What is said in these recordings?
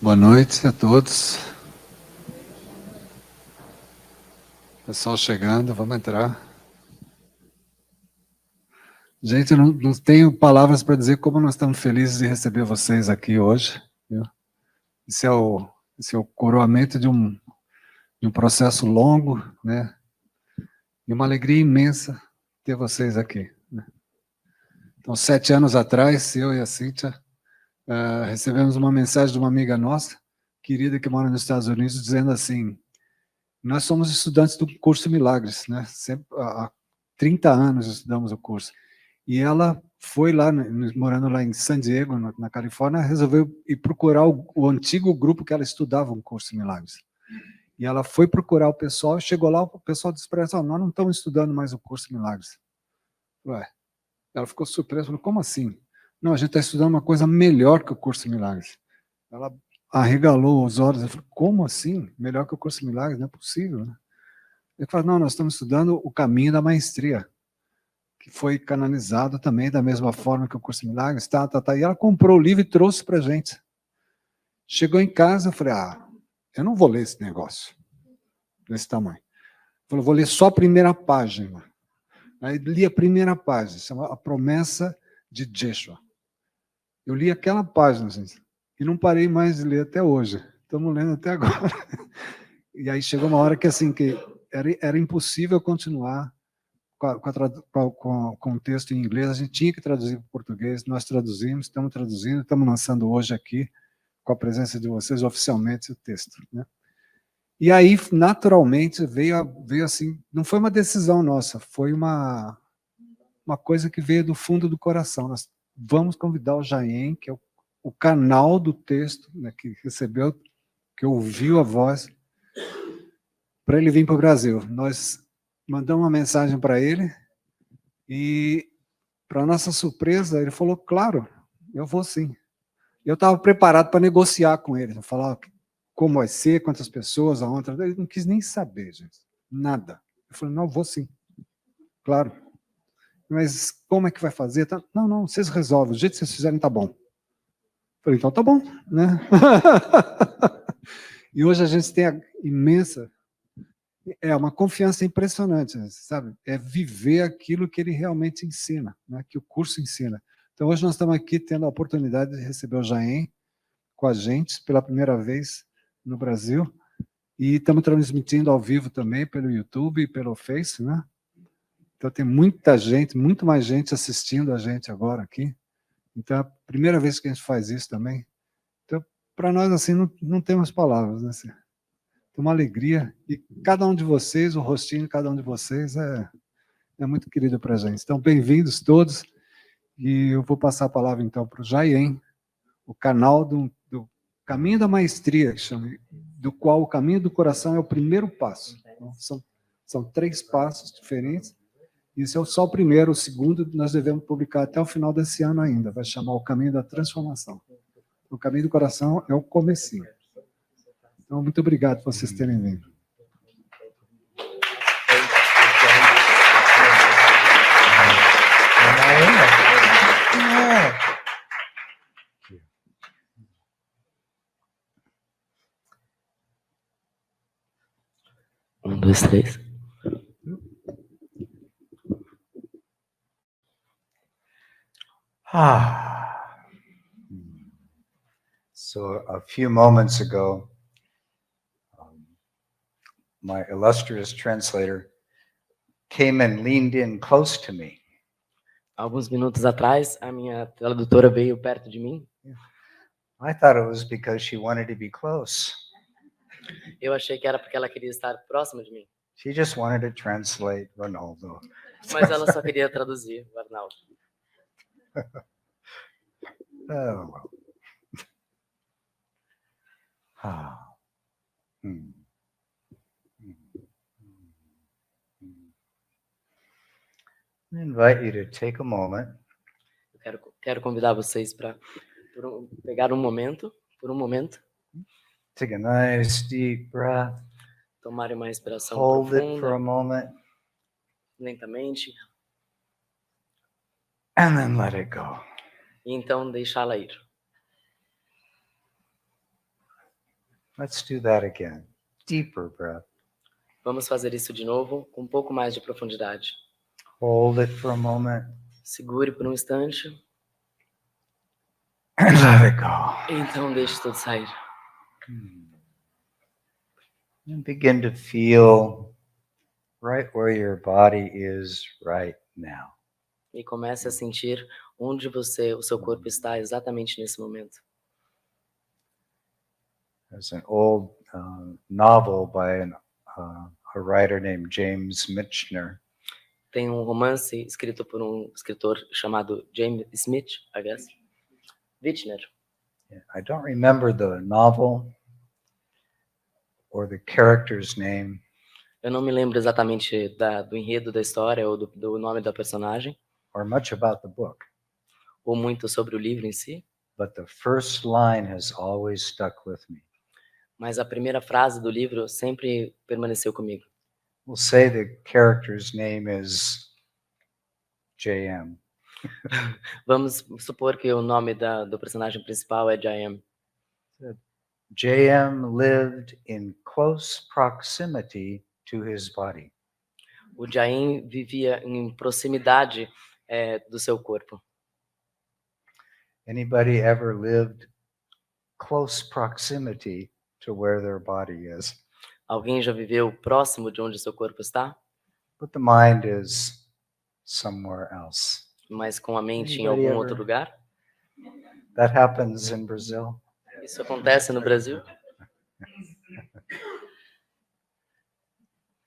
Boa noite a todos. Pessoal chegando, vamos entrar. Gente, eu não tenho palavras para dizer como nós estamos felizes de receber vocês aqui hoje. Viu? Esse é o coroamento de um processo longo, né? E uma alegria imensa ter vocês aqui. Né? Então, 7 anos atrás, eu e a Cíntia recebemos uma mensagem de uma amiga nossa, querida, que mora nos Estados Unidos, dizendo assim: nós somos estudantes do curso Milagres, né? Sempre, há 30 anos estudamos o curso. E ela foi lá, morando lá em San Diego, na Califórnia, resolveu ir procurar o antigo grupo que ela estudava, um curso Milagres. E ela foi procurar o pessoal, chegou lá, o pessoal disse para ela: nós não estamos estudando mais o curso Milagres. Ué, ela ficou surpresa, falou: como assim? Não, a gente está estudando uma coisa melhor que o curso Milagres. Ela arregalou os olhos, ela falou: como assim? Melhor que o curso Milagres? Não é possível, né? Ele falou: não, nós estamos estudando o Caminho da Maestria, que foi canonizado também da mesma forma que o curso Milagres, E ela comprou o livro e trouxe para a gente. Chegou em casa, eu falei: eu não vou ler esse negócio desse tamanho. Falei: vou ler só a primeira página. Aí li a primeira página, chama A Promessa de Yeshua. Eu li aquela página, gente, e não parei mais de ler até hoje. Estamos lendo até agora. E aí chegou uma hora que, assim, que era impossível continuar com o texto em inglês. A gente tinha que traduzir para o português, nós traduzimos, estamos traduzindo, estamos lançando hoje aqui, com a presença de vocês, oficialmente, o texto. Né? E aí, naturalmente, veio assim, não foi uma decisão nossa, foi uma coisa que veio do fundo do coração. Nós vamos convidar o Jayem, que é o canal do texto, né, que recebeu, que ouviu a voz, para ele vir para o Brasil. Nós mandamos uma mensagem para ele e, para nossa surpresa, ele falou: claro, eu vou sim. Eu estava preparado para negociar com ele, falar como vai ser, quantas pessoas, aonde. Ele não quis nem saber, gente, nada. Eu falei: não, eu vou sim, claro. Mas como é que vai fazer? Não, vocês resolvem, do jeito que vocês fizerem está bom. Eu falei: então tá bom, né? E hoje a gente tem a imensa... uma confiança impressionante, sabe? É viver aquilo que ele realmente ensina, né? Que o curso ensina. Então, hoje nós estamos aqui tendo a oportunidade de receber o Jayem com a gente pela primeira vez no Brasil, e estamos transmitindo ao vivo também pelo YouTube e pelo Face, né? Então, tem muita gente, muito mais gente assistindo a gente agora aqui. Então, é a primeira vez que a gente faz isso também. Então, para nós, assim, não temos palavras, né? Uma alegria, e cada um de vocês, o rostinho de cada um de vocês é muito querido para a gente. Então, bem-vindos todos, e eu vou passar a palavra, então, para o Jayem, o canal do Caminho da Maestria, que chama, do qual o Caminho do Coração é o primeiro passo. Então, são 3 passos diferentes, e esse é só o primeiro. O segundo nós devemos publicar até o final desse ano ainda, vai chamar o Caminho da Transformação. O Caminho do Coração é o comecinho. Então, muito obrigado por vocês terem vindo. Um, dois, três. So a few moments ago, my illustrious translator came and leaned in close to me. Alguns minutos atrás, a minha tradutora veio perto de mim. I thought it was because she wanted to be close. Eu achei que era porque ela queria estar próxima de mim. She just wanted to translate Ronaldo. Mas ela só queria traduzir o Arnaldo. Oh, well. I invite you to take a moment. Eu quero convidar vocês para pegar um momento, Take a nice deep breath. tomarem uma respiração Hold it for a profunda, moment, lentamente, and then let it go. e então deixá-la ir. Let's do that again. Deeper breath. Vamos fazer isso de novo, com um pouco mais de profundidade. Hold it for a moment Segure por um instante, and let it go. então deixe tudo sair. And begin to feel right where your body is right now. E comece a sentir onde o seu corpo está exatamente nesse momento. There's an old novel by a writer named James Michener. Tem um romance escrito por um escritor chamado Jayem Smith, I guess. Michener. I don't remember the novel or the character's name, Eu não me lembro exatamente do enredo da história ou do nome da personagem, or much about the book, ou muito sobre o livro em si, but the first line has always stuck with me. mas a primeira frase do livro sempre permaneceu comigo. We'll say the character's name is Jayem. Vamos supor que o nome do personagem principal é Jayem. Jayem lived in close proximity to his body. O Jayem vivia em proximidade do seu corpo. Anybody ever lived close proximity to where their body is? Alguém já viveu próximo de onde seu corpo está, But the mind is somewhere else. mas com a mente em Anybody algum outro ever- lugar? That happens in Brazil. Isso acontece no Brasil.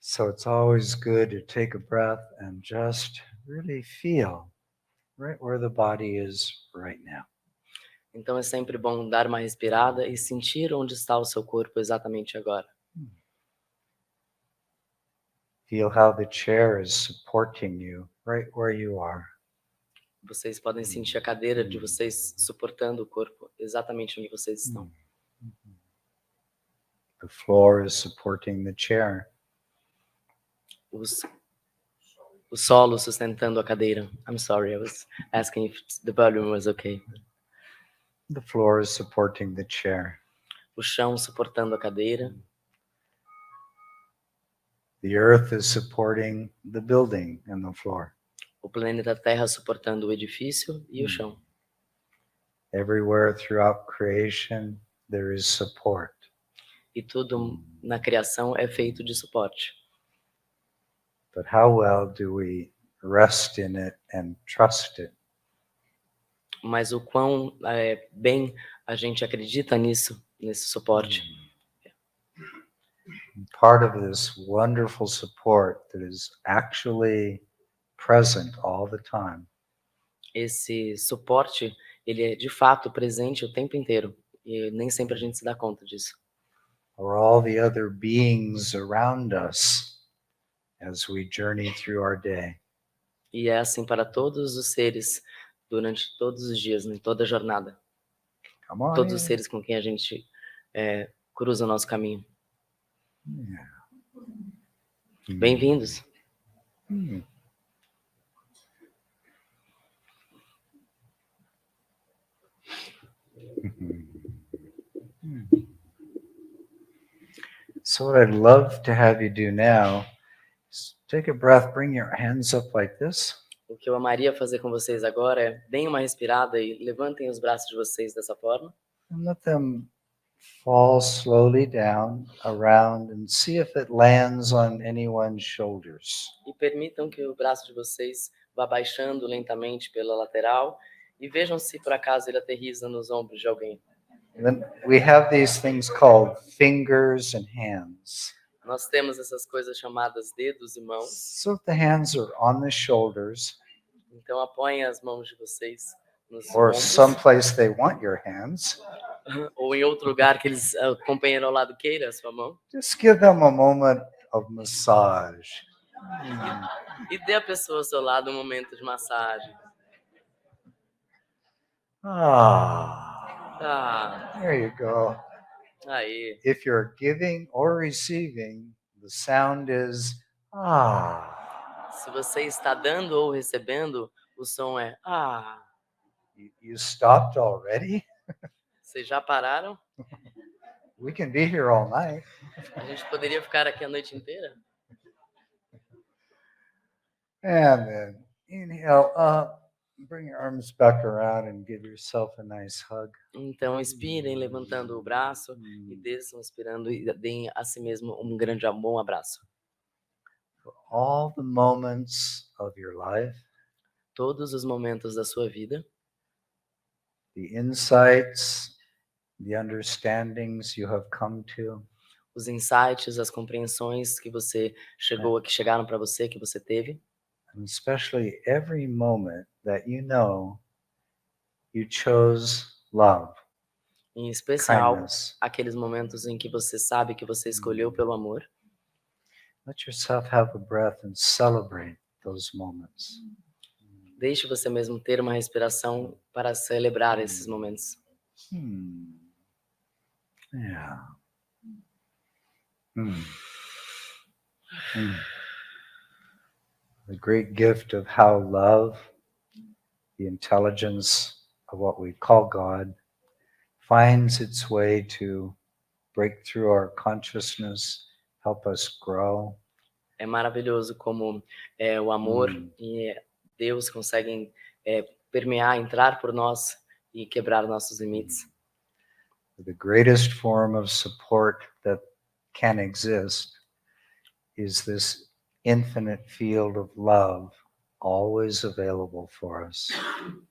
So it's always good to take a breath and just really feel right where the body is right now. Então é sempre bom dar uma respirada e sentir onde está o seu corpo exatamente agora. Feel how the chair is supporting you right where you are. Vocês podem sentir a cadeira de vocês suportando o corpo exatamente onde vocês estão. The floor is supporting the chair. O solo sustentando a cadeira. I'm sorry, I was asking if the volume was okay. The floor is supporting the chair. O chão suportando a cadeira. The earth is supporting the building and the floor. O planeta Terra suportando o edifício e o chão. Everywhere throughout creation, there is support. E tudo na criação é feito de suporte. But how well do we rest in it and trust it? Mas o quão bem a gente acredita nisso, nesse suporte. Part of this wonderful support that is actually present all the time Esse suporte, ele é de fato presente o tempo inteiro. E nem sempre a gente se dá conta disso. are all the other beings around us as we journey through our day. E é assim para todos os seres durante todos os dias, em toda a jornada. Come on Todos os in. seres com quem a gente cruza o nosso caminho. Yeah. Bem-vindos. Hmm. So what I'd love to have you do now is take a breath, bring your hands up like this. O que eu amaria fazer com vocês agora é deem uma respirada e levantem os braços de vocês dessa forma. And let them fall slowly down around and see if it lands on anyone's shoulders. E permitam que o braço de vocês vá baixando lentamente pela lateral e vejam se por acaso ele aterriza nos ombros de alguém. And then we have these things called fingers and hands. Nós temos essas coisas chamadas dedos e mãos. So if the hands are on the shoulders Então apoiem as mãos de vocês nos or ombros, someplace they want your hands, ou em outro lugar que o companheiro ao lado queira a sua mão, just give them a moment of massage. e dê à pessoa ao seu lado um momento de massagem. There you go. Aí. If you're giving or receiving, the sound is Se você está dando ou recebendo, o som é You stopped already? Vocês já pararam? We can be here all night. A gente poderia ficar aqui a noite inteira? And then inhale up, bring your arms back around and give yourself a nice hug. Então, inspirem levantando o braço e desçam inspirando e deem a si mesmo um grande bom abraço. For all the moments of your life, Todos os momentos da sua vida, the insights, the understandings you have come to, os insights, as compreensões que você chegou, que chegaram para você, que você teve, and especially every moment that you know you chose love, em especial kindness. aqueles momentos em que você sabe que você escolheu pelo amor. Let yourself have a breath and celebrate those moments. Deixe você mesmo ter uma respiração para celebrar esses momentos. Yeah. The great gift of how love, the intelligence of what we call God, finds its way to break through our consciousness, help us grow. É maravilhoso como o amor e Deus conseguem permear, entrar por nós e quebrar nossos limites. The greatest form of support that can exist is this infinite field of love always available for us.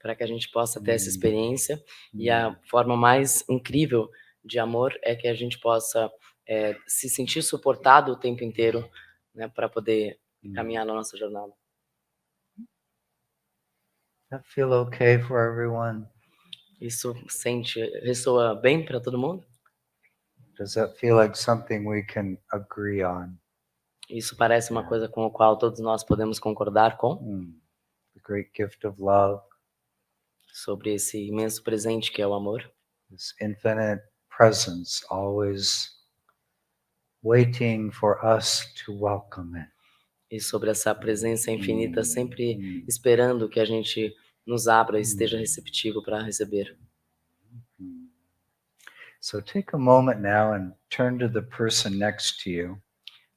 Para que a gente possa ter essa experiência, e a forma mais incrível de amor é que a gente possa se sentir suportado o tempo inteiro, né, para poder caminhar na nossa jornada. That feel okay for everyone? Isso ressoa bem para todo mundo? Does that feel like something we can agree on? Isso parece uma coisa com a qual todos nós podemos concordar com? The great gift of love, Sobre esse imenso presente que é o amor. this infinite presence always waiting for us to welcome it. E sobre essa presença infinita sempre esperando que a gente nos abra e esteja receptivo para receber. So take a moment now and turn to the person next to you.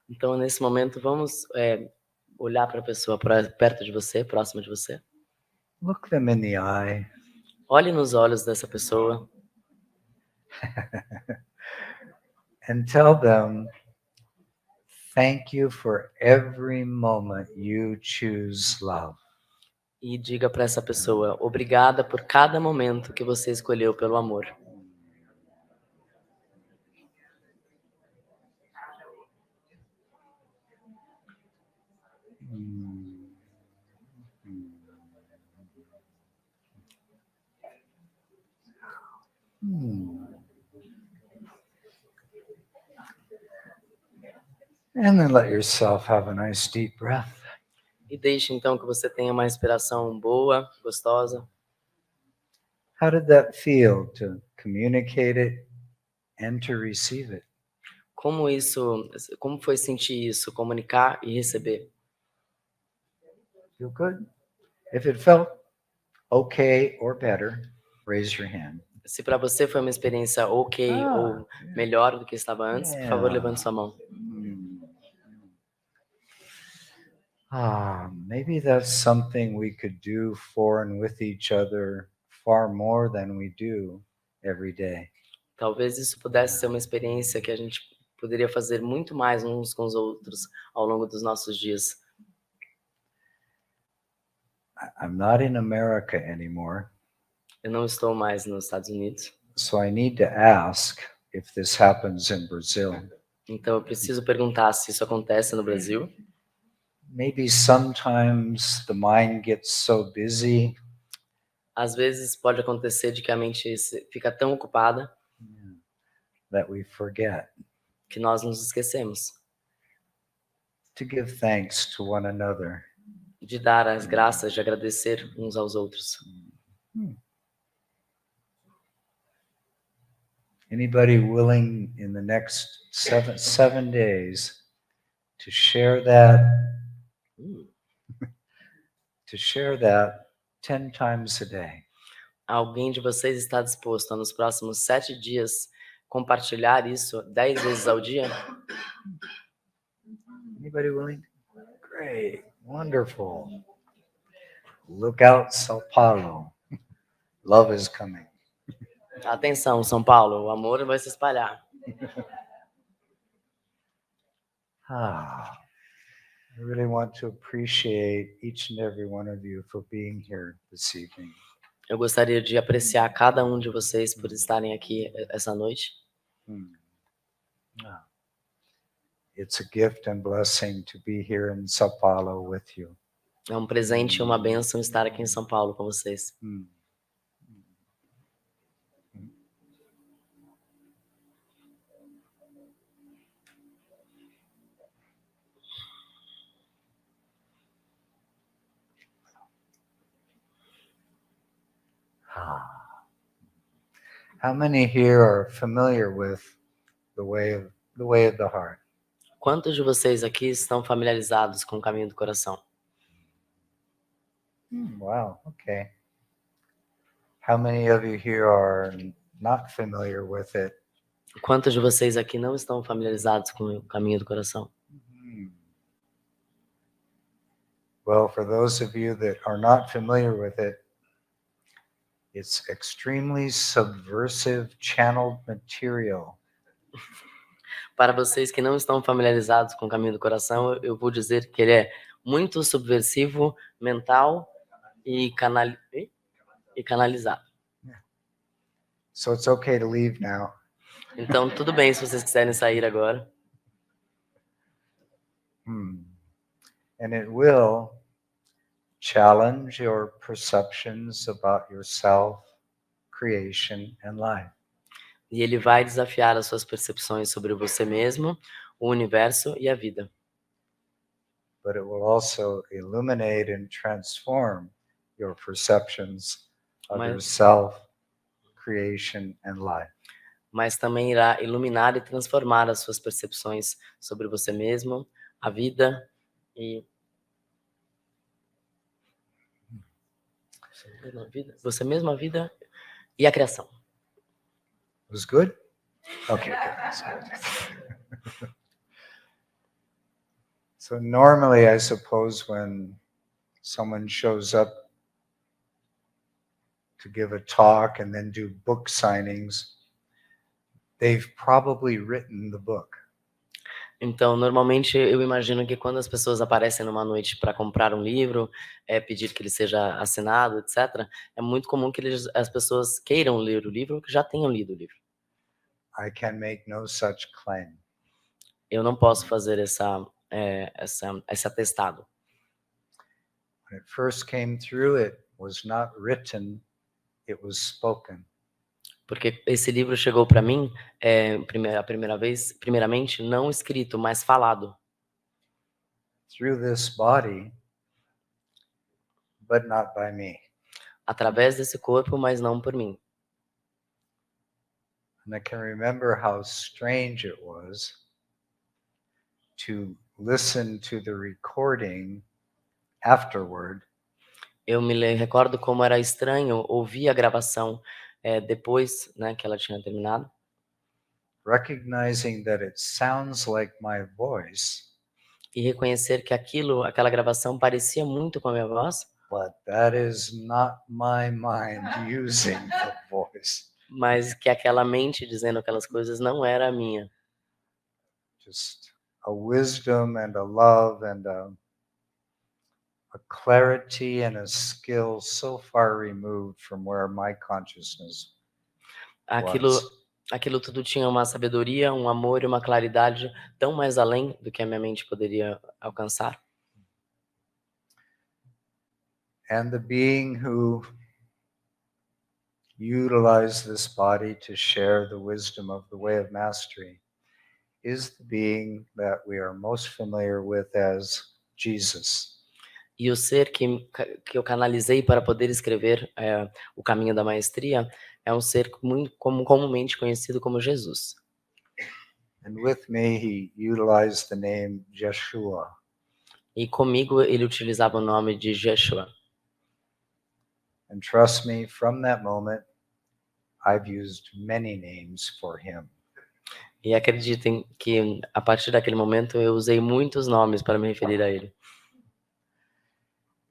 Então, nesse momento, vamos olhar para a pessoa perto de você, próxima de você. Look them in the eye. Olhe nos olhos dessa pessoa And tell them, thank you for every moment you choose love. e diga para essa pessoa: obrigada por cada momento que você escolheu pelo amor. And then let yourself have a nice deep breath. E deixe então que você tenha uma respiração boa, gostosa. How did that feel to communicate it and to receive it? Como foi sentir isso, comunicar e receber? Feel good? If it felt okay or better, raise your hand. Se para você foi uma experiência ok ou melhor do que estava antes, por favor, levante sua mão. Maybe that's something we could do for and with each other far more than we do every day. Talvez isso pudesse ser uma experiência que a gente poderia fazer muito mais uns com os outros ao longo dos nossos dias. I'm not in America anymore, Eu não estou mais nos Estados Unidos, so I need to ask if this happens in Brazil. então eu preciso perguntar se isso acontece no Brasil. Maybe sometimes the mind gets so busy Às vezes pode acontecer de que a mente fica tão ocupada that we forget que nós nos esquecemos to give thanks to one another. de dar as graças, de agradecer uns aos outros. Anybody willing in the next seven days to share that 10 times a day? Alguém de vocês está disposto a nos próximos 7 dias compartilhar isso 10 vezes ao dia? Anybody willing? Great, wonderful. Look out, São Paulo. Love is coming. Atenção, São Paulo, o amor vai se espalhar. I really want to appreciate each and every one of you for being here this evening. Eu gostaria de apreciar cada um de vocês por estarem aqui essa noite. It's a gift and blessing to be here in São Paulo with you. É um presente e uma bênção estar aqui em São Paulo com vocês. How many here are familiar with the way of the heart? Quantos de vocês aqui estão familiarizados com o caminho do coração? Wow, okay. How many of you here are not familiar with it? Quantos de vocês aqui não estão familiarizados com o caminho do coração? Well, for those of you that are not familiar with it, it's extremely subversive channeled material. Para vocês que não estão familiarizados com o caminho do coração, eu vou dizer que ele é muito subversivo, mental e canalizado. So it's okay to leave now. Então, tudo bem se vocês quiserem sair agora. And it will challenge your perceptions about yourself, creation, and life. E ele vai desafiar as suas percepções sobre você mesmo, o universo e a vida. But it will also illuminate and transform your perceptions of yourself, creation, and life. Mas também irá iluminar e transformar as suas percepções sobre você mesmo, a vida e você mesmo, a vida e a criação. Was good? Okay, good. That's good. So normally, I suppose when someone shows up to give a talk and then do book signings, they've probably written the book. Então, normalmente, eu imagino que quando as pessoas aparecem numa noite para comprar um livro, pedir que ele seja assinado, etc., é muito comum que as pessoas queiram ler o livro ou que já tenham lido o livro. I can make no such claim. Eu não posso fazer esse atestado. When it first came through, it was not written, it was spoken. Porque esse livro chegou para mim, primeiramente, não escrito, mas falado. Through this body, but not by me. Através desse corpo, mas não por mim. And I can remember how strange it was to listen to the recording afterward. Eu me recordo como era estranho ouvir a gravação depois, né, que ela tinha terminado. Recognizing that it sounds like my voice. E reconhecer que aquela gravação parecia muito com a minha voz. But that is not my mind using the voice. Mas que aquela mente dizendo aquelas coisas não era a minha. Just a wisdom and a love and a clarity and a skill so far removed from where my consciousness was. Aquilo tudo tinha uma sabedoria, um amor e uma claridade tão mais além do que a minha mente poderia alcançar. And the being who utilized this body to share the wisdom of the way of mastery is the being that we are most familiar with as Jesus. E o ser que eu canalizei para poder escrever o Caminho da Maestria é um ser muito comumente conhecido como Jesus. And with me, he utilized the name Yeshua. E comigo ele utilizava o nome de Yeshua. And trust me, from that moment, I've used many names for him. E acreditem que a partir daquele momento eu usei muitos nomes para me referir a ele.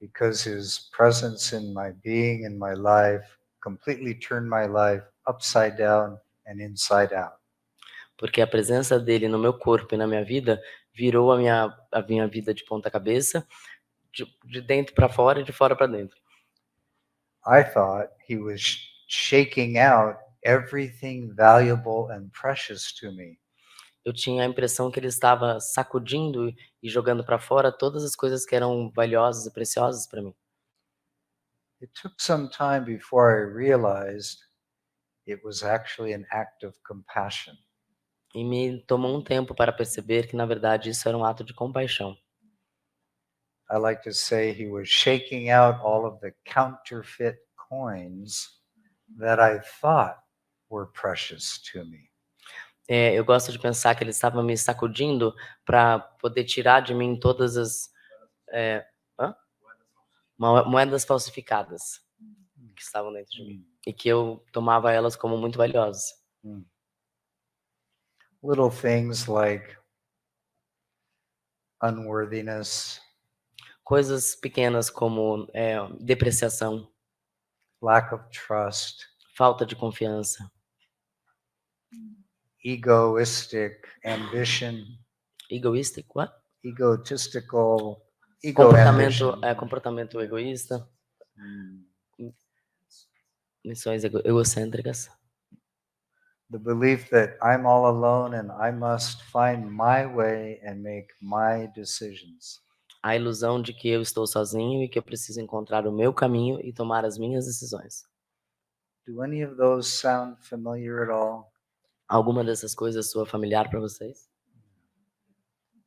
Because his presence in my being, in my life, completely turned my life upside down and inside out. Porque a presença dele no meu corpo e na minha vida virou a minha vida de ponta cabeça, de dentro para fora e de fora para dentro. I thought he was shaking out everything valuable and precious to me. Eu tinha a impressão que ele estava sacudindo e jogando para fora todas as coisas que eram valiosas e preciosas para mim. It took some time before I realized it was actually an act of compassion. E me tomou um tempo para perceber que, na verdade, isso era um ato de compaixão. I like to say he was shaking out all of the counterfeit coins that I thought were precious to me. Eu gosto de pensar que ele estava me sacudindo para poder tirar de mim todas as moedas falsificadas que estavam dentro de mim. E que eu tomava elas como muito valiosas. Little things like unworthiness, Coisas pequenas como depreciação, lack of trust, falta de confiança, egoistic ambition, egoístico, egotistical, comportamento egoísta, missões egocêntricas. The belief that I'm all alone and I must find my way and make my decisions. A ilusão de que eu estou sozinho e que eu preciso encontrar o meu caminho e tomar as minhas decisões. Do any of those sound familiar at all? Alguma dessas coisas soa familiar para vocês?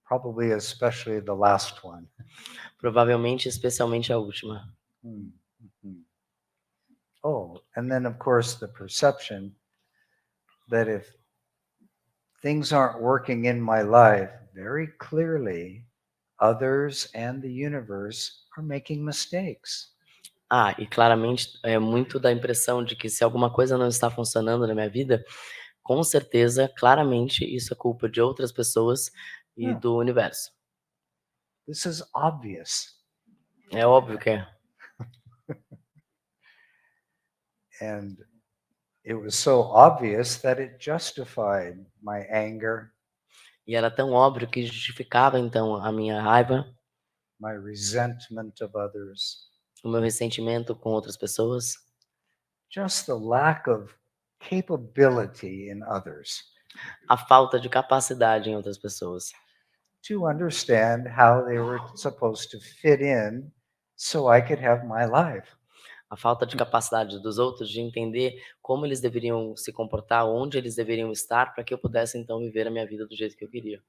Probably especially the last one. Provavelmente, especialmente a última. Oh, and then of course the perception that if things aren't working in my life, very clearly others and the universe are making mistakes. E claramente é muito da impressão de que se alguma coisa não está funcionando na minha vida, com certeza, claramente, isso é culpa de outras pessoas e do universo. This is obvious. É óbvio que é. And it was so obvious that it justified my anger, E era tão óbvio que justificava, então, a minha raiva, my resentment of others, o meu ressentimento com outras pessoas, just the lack of capability in others a falta de capacidade em outras pessoas, to understand how they were supposed to fit in so I could have my life. a falta de capacidade dos outros de entender como eles deveriam se comportar, onde eles deveriam estar, para que eu pudesse, então, viver a minha vida do jeito que eu queria.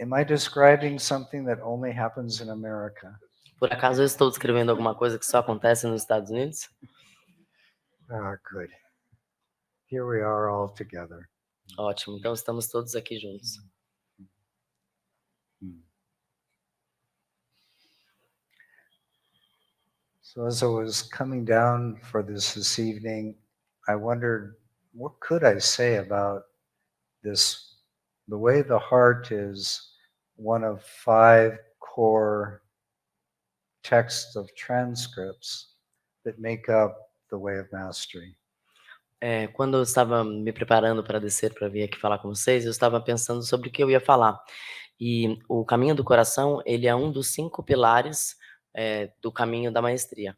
Am I describing something that only happens in America? Por acaso eu estou descrevendo alguma coisa que só acontece nos Estados Unidos? Good. Here we are all together. Ótimo, então estamos todos aqui juntos. So as I was coming down for this evening, I wondered, what could I say about this? The way the heart is one of 5 core texts of transcripts that make up the way of mastery. Quando eu estava me preparando para descer para vir aqui falar com vocês, eu estava pensando sobre o que eu ia falar. E o Caminho do Coração, ele é um dos 5 pilares do Caminho da Maestria.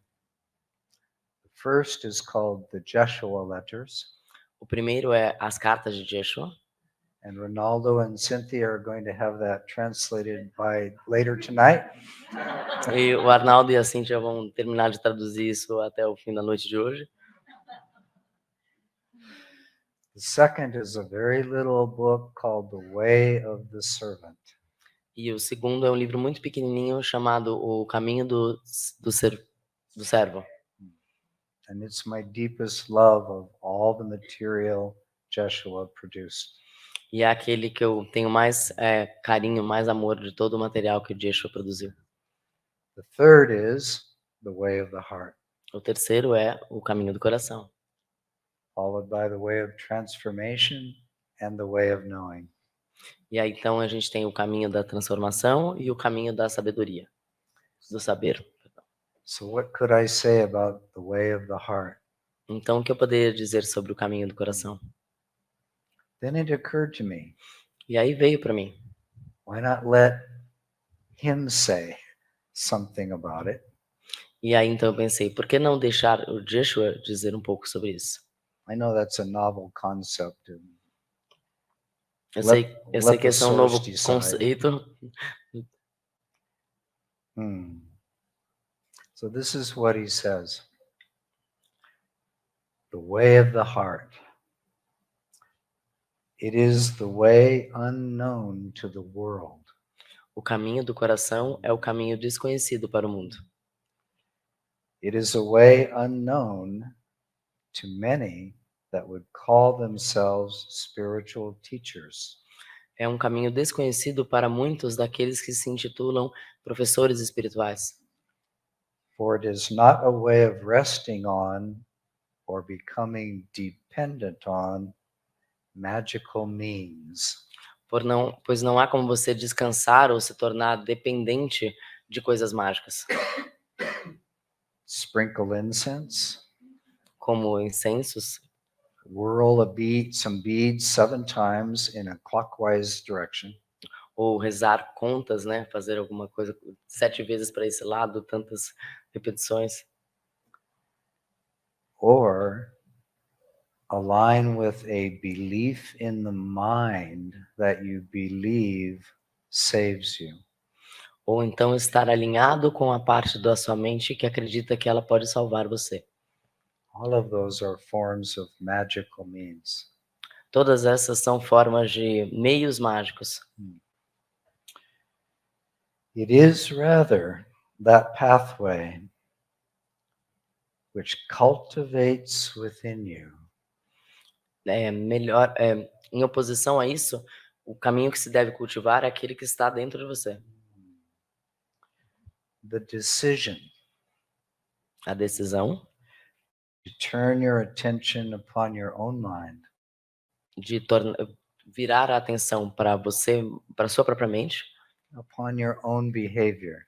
The first is called the Jeshua letters. O primeiro é as cartas de Jeshua. And Ronaldo and Cynthia are going to have that translated by later tonight. E o Arnaldo e a Cíntia vão terminar de traduzir isso até o fim da noite de hoje. The second is a very little book called The Way of the Servant. E o segundo é um livro muito pequenininho chamado O Caminho do Servo. And it's my deepest love of all the material Jeshua produced. E é aquele que eu tenho mais carinho, mais amor de todo o material que o Jeshua produziu. The third is The Way of the Heart. O terceiro é O Caminho do Coração. followed by the way of transformation and the way of knowing. E aí então a gente tem o caminho da transformação e o caminho da sabedoria, do saber. So what could I say about the way of the heart? Então o que eu poderia dizer sobre o caminho do coração? Then it occurred to me, E aí veio para mim, why not let him say something about it? e aí então eu pensei, por que não deixar o Joshua dizer um pouco sobre isso? I know that's a novel concept. Eu Let- sei, let que the esse é um novo source decide. conceito. So this is what he says. The way of the heart. It is the way unknown to the world. O caminho do coração é o caminho desconhecido para o mundo. It is a way unknown to many that would call themselves spiritual teachers. É um caminho desconhecido para muitos daqueles que se intitulam professores espirituais. For it is not a way of resting on or becoming dependent on magical means. Pois não há como você descansar ou se tornar dependente de coisas mágicas, Sprinkle incense, como incensos, whirl some beads 7 times in a clockwise direction, ou rezar contas, né? Fazer alguma coisa 7 vezes para esse lado, tantas repetições. or align with a belief in the mind that you believe saves you. Ou então estar alinhado com a parte da sua mente que acredita que ela pode salvar você. All of those are forms of magical means. Todas essas são formas de meios mágicos. It is rather that pathway which cultivates within you Em oposição a isso, o caminho que se deve cultivar é aquele que está dentro de você. the decision A decisão to turn your attention upon your own mind de virar a atenção para você, para sua própria mente, upon your own behavior,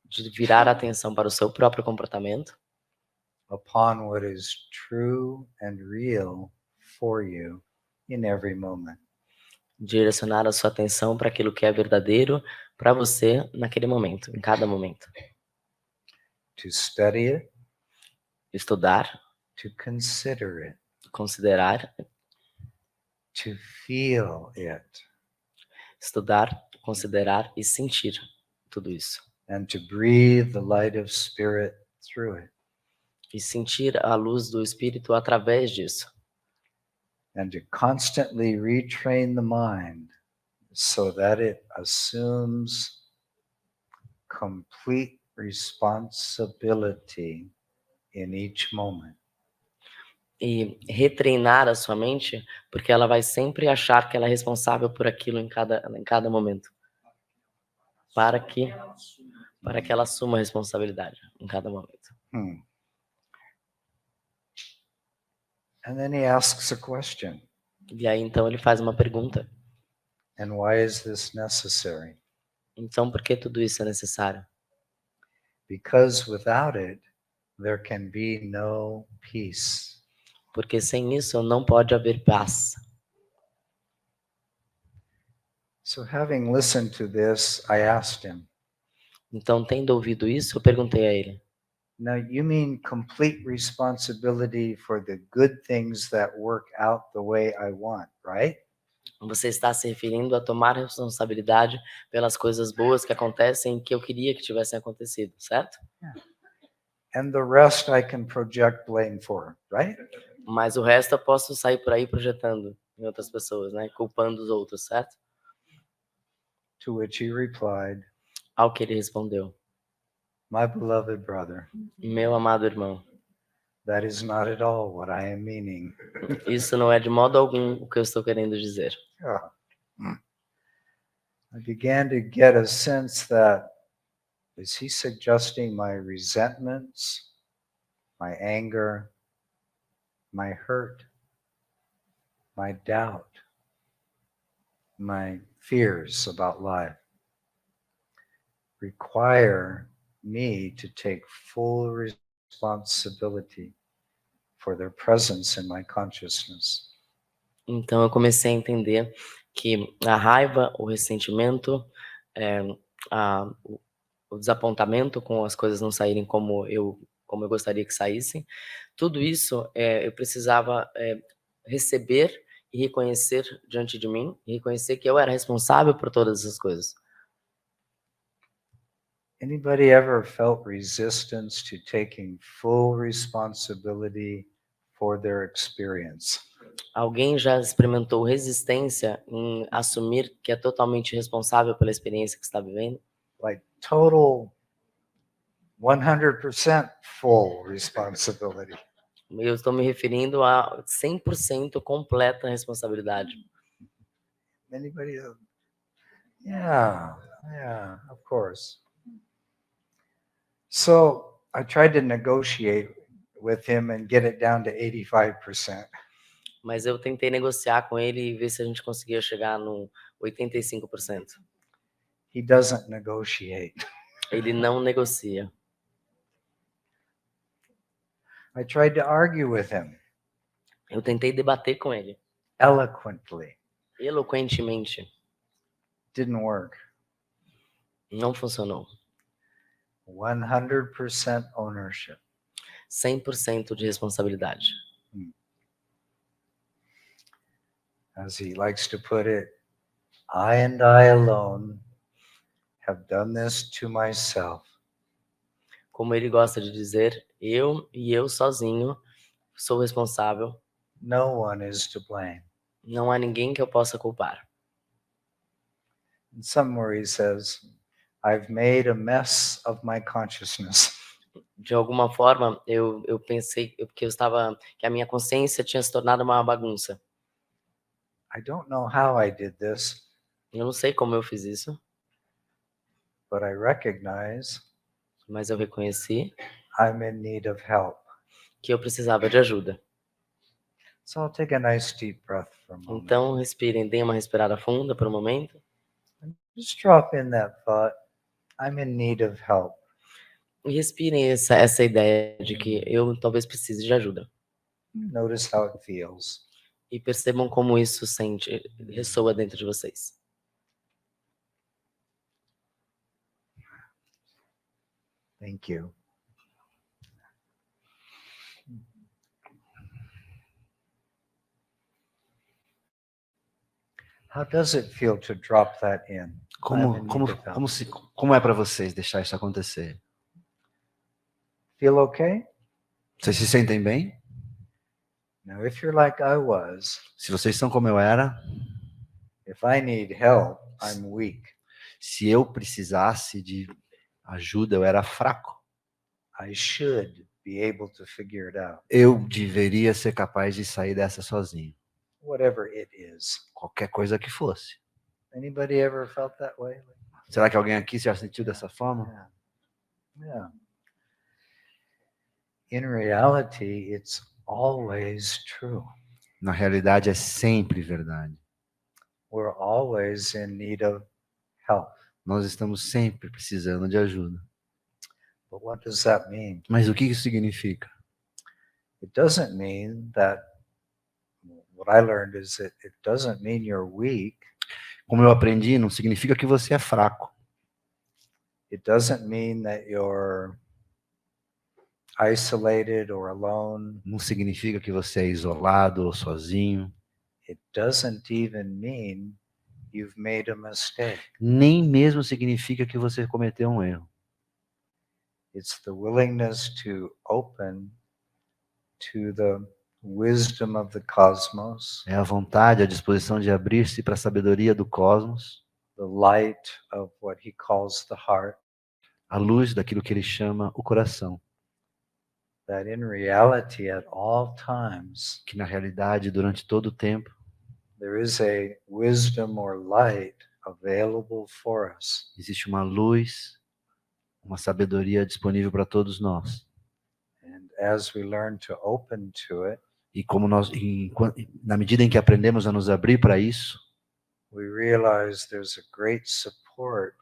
de virar a atenção para o seu próprio comportamento, upon what is true and real for you in every moment. direcionar a sua atenção para aquilo que é verdadeiro para você naquele momento, em cada momento. To study it, Estudar, to consider it, considerar, to feel it, estudar, considerar e sentir tudo isso. and to breathe the light of spirit through it, E sentir a luz do Espírito através disso. and to constantly retrain the mind so that it assumes complete responsibility in each moment. E retreinar a sua mente, porque ela vai sempre achar que ela é responsável por aquilo em cada momento. Para que ela assuma a responsabilidade em cada momento. And then he asks a question. E aí então ele faz uma pergunta. And why is this necessary? Então por que tudo isso é necessário? Because without it, there can be no peace. Porque sem isso não pode haver paz. So having listened to this, I asked him, Então, tendo ouvido isso, eu perguntei a ele: now you mean complete responsibility for the good things that work out the way I want, right? você está se referindo a tomar responsabilidade pelas coisas boas que acontecem e que eu queria que tivessem acontecido, certo? And the rest I can project blame for, right? Mas o resto eu posso sair por aí projetando em outras pessoas, né? Culpando os outros, certo? To which he replied, Ao que ele respondeu: my beloved brother, meu amado irmão, that is not at all what I am meaning. isso não é de modo algum o que eu estou querendo dizer. I began to get a sense that, is he suggesting my resentments, my anger, my hurt my doubt, my fears about life require me to take full responsibility for their presence in my consciousness. Então eu comecei a entender que a raiva, o ressentimento, o desapontamento com as coisas não saírem como eu gostaria que saíssem, tudo isso eu precisava receber e reconhecer diante de mim, e reconhecer que eu era responsável por todas essas coisas. Anybody ever felt resistance to taking full responsibility for their experience? Alguém já experimentou resistência em assumir que é totalmente responsável pela experiência que está vivendo? Like total 100% full responsibility. Eu estou me referindo a 100% completa responsabilidade. Anybody? Yeah, of course. So I tried to negotiate with him and get it down to 85%. Mas eu tentei negociar com ele e ver se a gente conseguia chegar no 85%. He doesn't negotiate. Ele não negocia. I tried to argue with him Eu tentei debater com ele, eloquently. eloquentemente. Didn't work. Não funcionou. 100% ownership. 100% de responsabilidade. As he likes to put it, I and I alone have done this to myself. Como ele gosta de dizer, eu e eu sozinho sou responsável. No one is to blame. Não há ninguém que eu possa culpar. And somewhere he says, I've made a mess of my consciousness. De alguma forma, eu pensei que a minha consciência tinha se tornado uma bagunça. I don't know how I did this, Eu não sei como eu fiz isso, but I recognize mas eu reconheci I'm in need of help. que eu precisava de ajuda. So I'll take a nice deep breath for a moment. Então, respirem, deem uma respirada funda por um momento. Just drop in that thought, I'm in need of help. E respirem essa ideia de que eu talvez precise de ajuda. Notice how it feels. E percebam como isso ressoa dentro de vocês. Thank you. How does it feel to drop that in? Como é para vocês deixar isso acontecer? Feel okay? Vocês se sentem bem? Now, if you're like I was, Se vocês são como eu era, if I need help, I'm weak. se eu precisasse de ajuda, eu era fraco. I should be able to figure it out. Eu deveria ser capaz de sair dessa sozinho. Whatever it is. Qualquer coisa que fosse. Anybody ever felt that way? Será que alguém aqui já sentiu dessa forma? Yeah. In reality, it's always true. Na realidade, é sempre verdade. We're always in need of help. Nós estamos sempre precisando de ajuda. But what does that mean? Mas o que isso significa? It doesn't mean that, what I learned is that it doesn't mean you're weak. Como eu aprendi, não significa que você é fraco. It doesn't mean that you're isolated or alone. Não significa que você é isolado ou sozinho. It doesn't even mean you've made a mistake. Nem mesmo significa que você cometeu um erro. It's the willingness to open to the wisdom of the cosmos. É a vontade, a disposição de abrir-se para a sabedoria do cosmos. The light of what he calls the heart. A luz daquilo que ele chama o coração. That in reality, at all times, que na realidade, durante todo o tempo, there is a wisdom or light available for us. existe uma luz, uma sabedoria disponível para todos nós. And as we learn to open to it, E como na medida em que aprendemos a nos abrir para isso, we realize there's a great support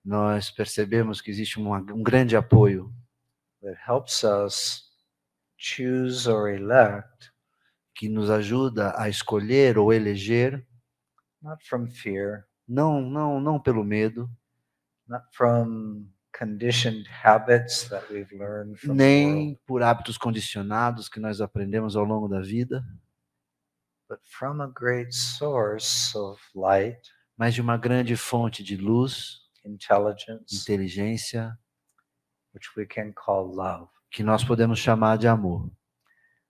nós percebemos que existe um grande apoio that helps us choose or elect, que nos ajuda a escolher ou eleger, not from fear, não pelo medo, not from conditioned habits that we've learned from the world, nem por hábitos condicionados que nós aprendemos ao longo da vida, but from a great source of light, mas de uma grande fonte de luz, intelligence, inteligência, which we can call love. que nós podemos chamar de amor.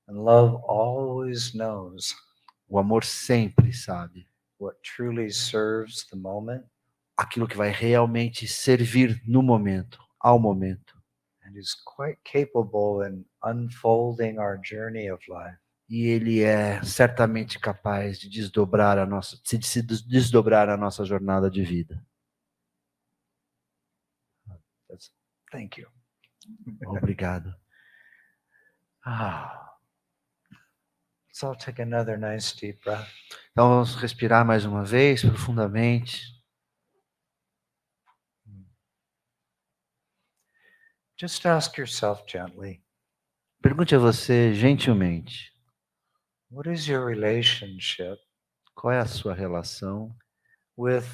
And love always knows O amor sempre sabe what truly serves the moment aquilo que vai realmente servir no momento, ao momento. and is quite capable in unfolding our journey of life. E ele é certamente capaz de desdobrar desdobrar a nossa jornada de vida. Thank you. Obrigado. Let's all take another nice deep breath. Então vamos respirar mais uma vez profundamente. Just ask yourself gently, Pergunte a você gentilmente, what is your relationship qual é a sua relação? with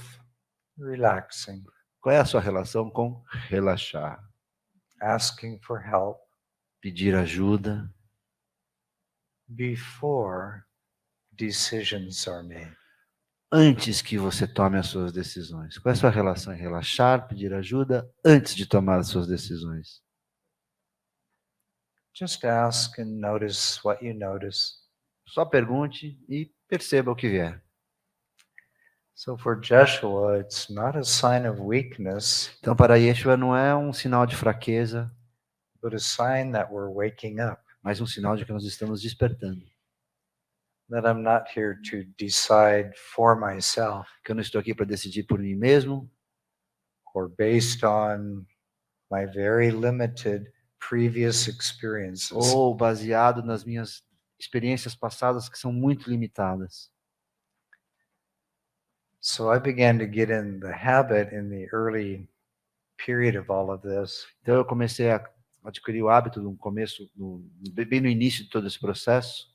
relaxing, Qual é a sua relação com relaxar? asking for help Pedir ajuda before decisions are made? antes que você tome as suas decisões. Qual é a sua relação em relaxar, pedir ajuda antes de tomar as suas decisões? Just ask and notice what you notice. Só pergunte e perceba o que vier. So for Joshua, it's not a sign of weakness, Então, para Yeshua não é um sinal de fraqueza, but a sign that we're waking up, mas um sinal de que nós estamos despertando. that I'm not here to decide for myself Que eu não estou aqui para decidir por mim mesmo, or based on my very limited previous experiences. ou baseado nas minhas experiências passadas que são muito limitadas. So I began to get in the habit in the early period of all of this Então eu comecei a adquirir o hábito no começo, bem no início de todo esse processo,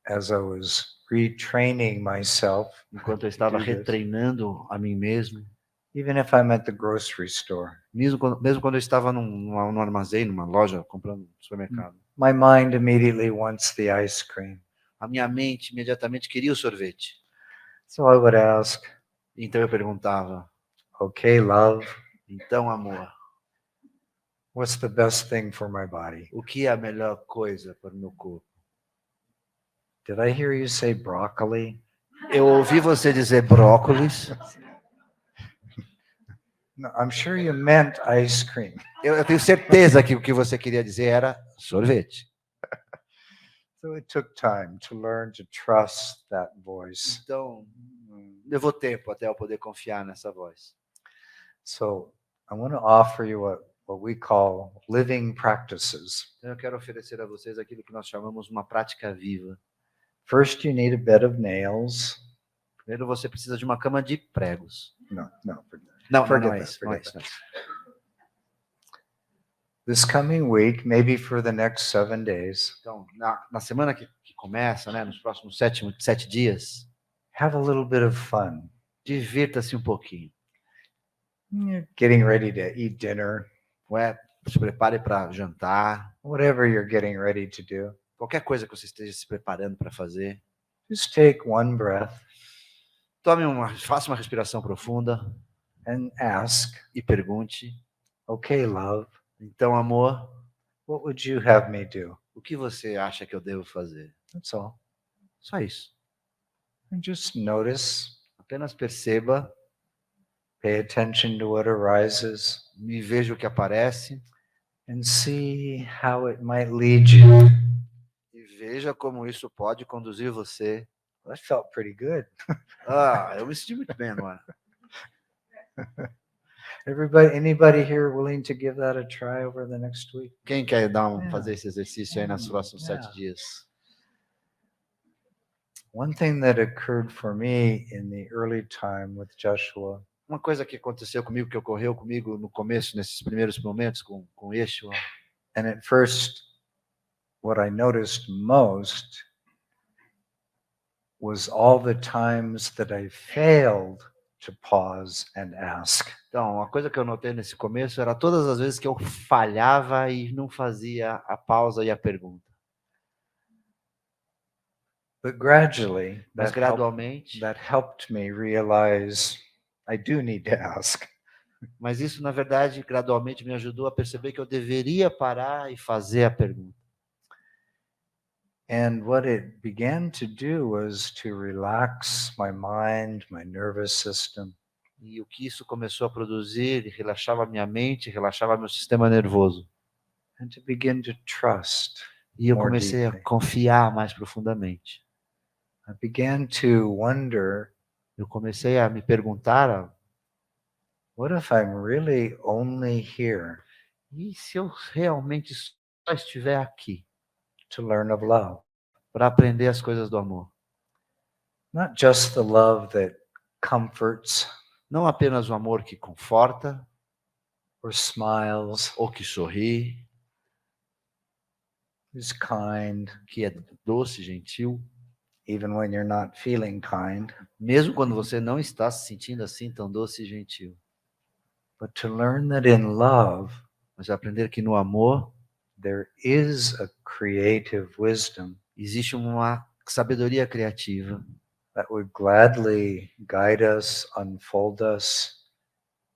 as I was retraining myself, enquanto eu estava do this. retreinando a mim mesmo, even if I'm at the grocery store. mesmo quando eu estava num armazém, numa loja, comprando no supermercado. My mind immediately wants the ice cream. A minha mente imediatamente queria o sorvete. So I would ask, Então eu perguntava, okay, love, então amor, what's the best thing for my body? o que é a melhor coisa para o meu corpo? Did I hear you say broccoli? Eu ouvi você dizer brócolis. No, I'm sure you meant ice cream. Eu tenho certeza que o que você queria dizer era sorvete. So it took time to learn to trust that voice. Então, levou tempo até eu poder confiar nessa voz. So I want to offer you what we call living practices. Então eu quero oferecer a vocês aquilo que nós chamamos uma prática viva. First, you need a bed of nails. Primeiro você precisa de uma cama de pregos. No, forget that. Não Forget é that, isso, não é forget isso, não é isso. This coming week, maybe for the next 7 days, Então, na semana que começa, né, nos próximos 7 dias, have a little bit of fun. divirta-se um pouquinho. You're getting ready to eat dinner, Se prepare para jantar, whatever you're getting ready to do. qualquer coisa que você esteja se preparando para fazer. Just take one breath Faça uma respiração profunda and ask, e pergunte, okay, love, então amor, what would you have me do? o que você acha que eu devo fazer? That's all. Só isso. And just notice, Apenas perceba, pay attention to what arises, me veja o que aparece and see how it might lead you. e veja como isso pode conduzir você. That felt pretty good. Eu me senti muito bem agora. Anybody here willing to give that a try over the next week? Quem quer Yeah. fazer esse exercício aí nos próximos 7 dias? One thing that occurred for me in the early time with Joshua Uma coisa que aconteceu comigo, que ocorreu comigo no começo, nesses primeiros momentos com Yeshua, and at first, what I noticed most was all the times that I failed to pause and ask. então, a coisa que eu notei nesse começo era todas as vezes que eu falhava e não fazia a pausa e a pergunta. But gradually, Mas gradualmente, that helped me realize I do need to ask. mas isso, na verdade, gradualmente me ajudou a perceber que eu deveria parar e fazer a pergunta. And what it began to do was to relax my mind, my nervous system. E o que isso começou a produzir, relaxava minha mente, relaxava meu sistema nervoso. And to begin to trust. E eu more comecei a deeply. confiar mais profundamente. I began to wonder, Eu comecei a me perguntar, what if I'm really only here e se eu realmente só estiver aqui to learn of love? para aprender as coisas do amor? Not just the love that comforts Não apenas o amor que conforta, or smiles, ou que sorri, is kind, que é doce, gentil, even when you're not feeling kind, mesmo quando você não está se sentindo assim tão doce e gentil. but to learn that in love, Mas aprender que no amor there is a creative wisdom existe uma sabedoria criativa that would gladly guide us, unfold us,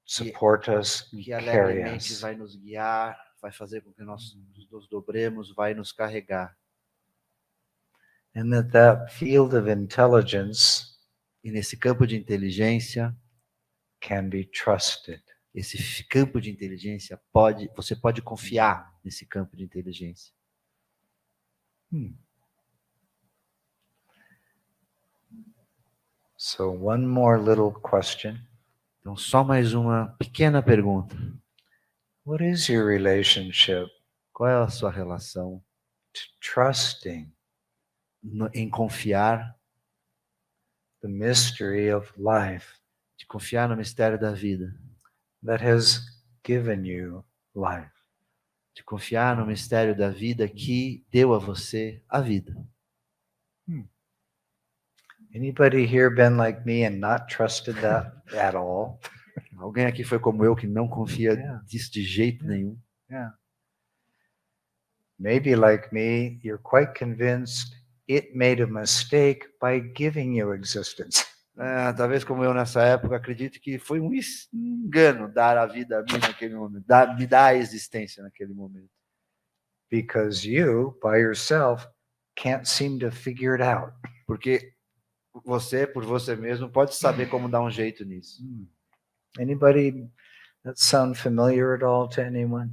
support us, and que carry alegremente us. vai nos guiar, vai fazer com que nós nos dobremos, vai nos carregar. And that field of intelligence E nesse campo de inteligência, can be trusted. esse campo de inteligência você pode confiar nesse campo de inteligência. So one more little question. Então, só mais uma pequena pergunta. What is your relationship Qual é a sua relação to trusting em confiar, the mystery of life de confiar no mistério da vida, that has given you life? de confiar no mistério da vida que deu a você a vida? Anybody here been like me and not trusted that at all? Alguém aqui foi como eu que não confia disso de jeito nenhum? Yeah. Maybe like me, you're quite convinced it made a mistake by giving you existence. Talvez como eu nessa época, acredito que foi um engano dar a vida a mim naquele momento, me dar a existência naquele momento. Because you, by yourself, can't seem to figure it out. Porque você, por você mesmo, pode saber como dar um jeito nisso. Anybody that sound familiar at all to anyone?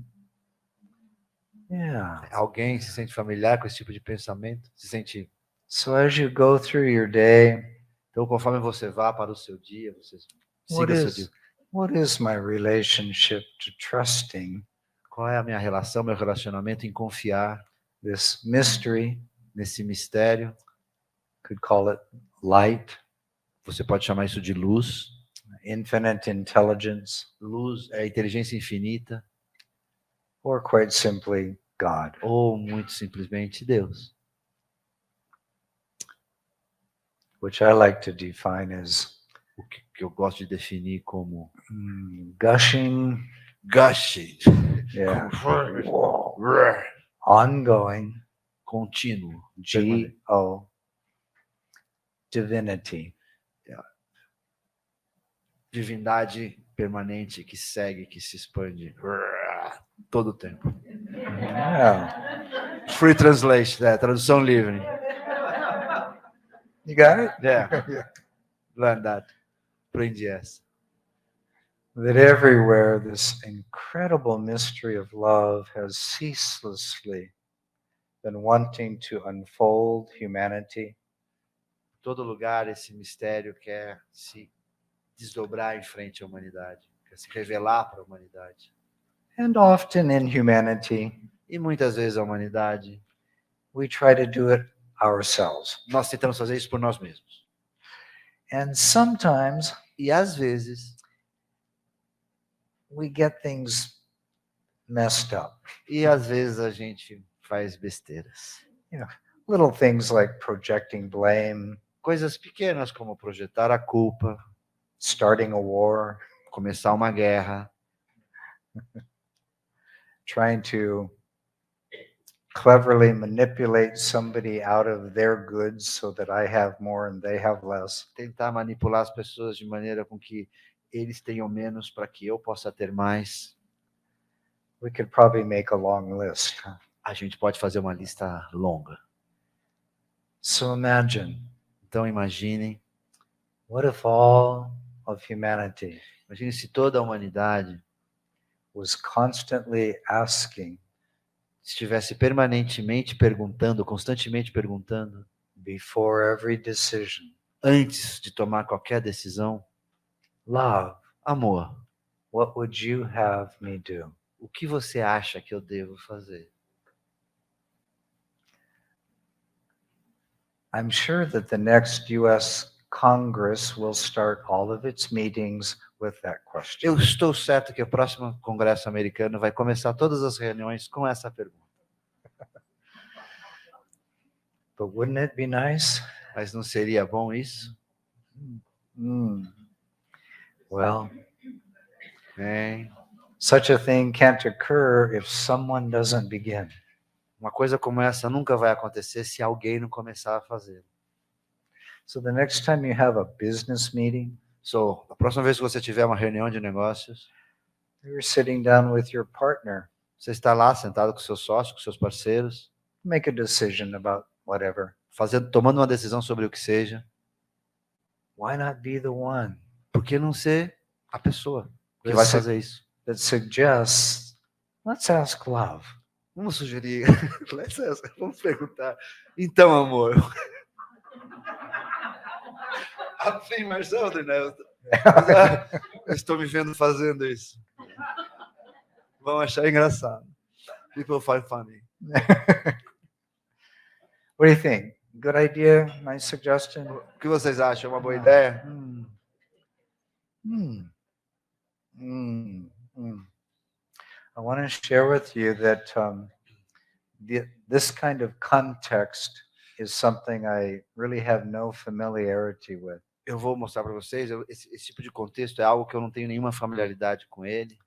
Yeah. Alguém se sente familiar com esse tipo de pensamento? Se sente... So as you go through your day, Então, conforme você vá para o seu dia, você siga seu dia. what is my relationship to trusting Qual é a minha relação, meu relacionamento em confiar this mystery? nesse mistério? Could call it light, Você pode chamar isso de luz. infinite intelligence, Luz é inteligência infinita. or quite simply God. Ou, muito simplesmente, Deus. Which I like to define as O que eu gosto de definir como gushing, yeah, ongoing, contínuo, G-O, divinity. divindade permanente que segue, que se expande todo o tempo. Yeah. Free translation, tradução livre. You got it? Yeah. Learn that. Aprendi essa. That everywhere this incredible mystery of love has ceaselessly been wanting to unfold humanity. Todo lugar esse mistério quer se desdobrar em frente à humanidade. quer se revelar para a humanidade. And often in humanity, E muitas vezes a humanidade, we try to do it ourselves. nós tentamos fazer isso por nós mesmos. And sometimes E às vezes, we get things messed up. a gente faz besteiras. Little things like projecting blame, Coisas pequenas como projetar a culpa, starting a war, começar uma guerra, trying to cleverly manipulate somebody out of their goods so that I have more and they have less. tentar manipular as pessoas de maneira com que eles tenham menos para que eu possa ter mais. We could probably make a long list. A gente pode fazer uma lista longa. So imagine, Então imaginem, what if all of humanity imagine se toda a humanidade was constantly asking estivesse permanentemente perguntando, constantemente perguntando, before every decision, antes de tomar qualquer decisão, love, amor, what would you have me do? o que você acha que eu devo fazer? I'm sure that the next US Congress will start all of its meetings with that question. Eu estou certo que o próximo Congresso americano vai começar todas as reuniões com essa pergunta. But wouldn't it be nice? Mas não seria bom isso? Well, Bem, such a thing can't occur if someone doesn't begin. uma coisa como essa nunca vai acontecer se alguém não começar a fazer. So the next time you have a business meeting, So, a próxima vez que você tiver uma reunião de negócios, you're sitting down with your partner, você está lá sentado com seus sócios, com seus parceiros, make a decision about whatever. tomando uma decisão sobre o que seja. Why not be the one Por que não ser a pessoa que Let's vai say- fazer isso? that suggests, let's ask love? Vamos sugerir, vamos perguntar. Então, amor. Afirmação, né? Eu estou me vendo fazendo isso. Vão achar engraçado. People find funny. What do you think? Good idea? Nice suggestion? O que vocês acham? É uma boa ideia? I want to share with you that this kind of context is something I really have no familiarity with. Eu vou mostrar para vocês. Esse tipo de contexto é algo que eu não tenho nenhuma familiaridade com ele.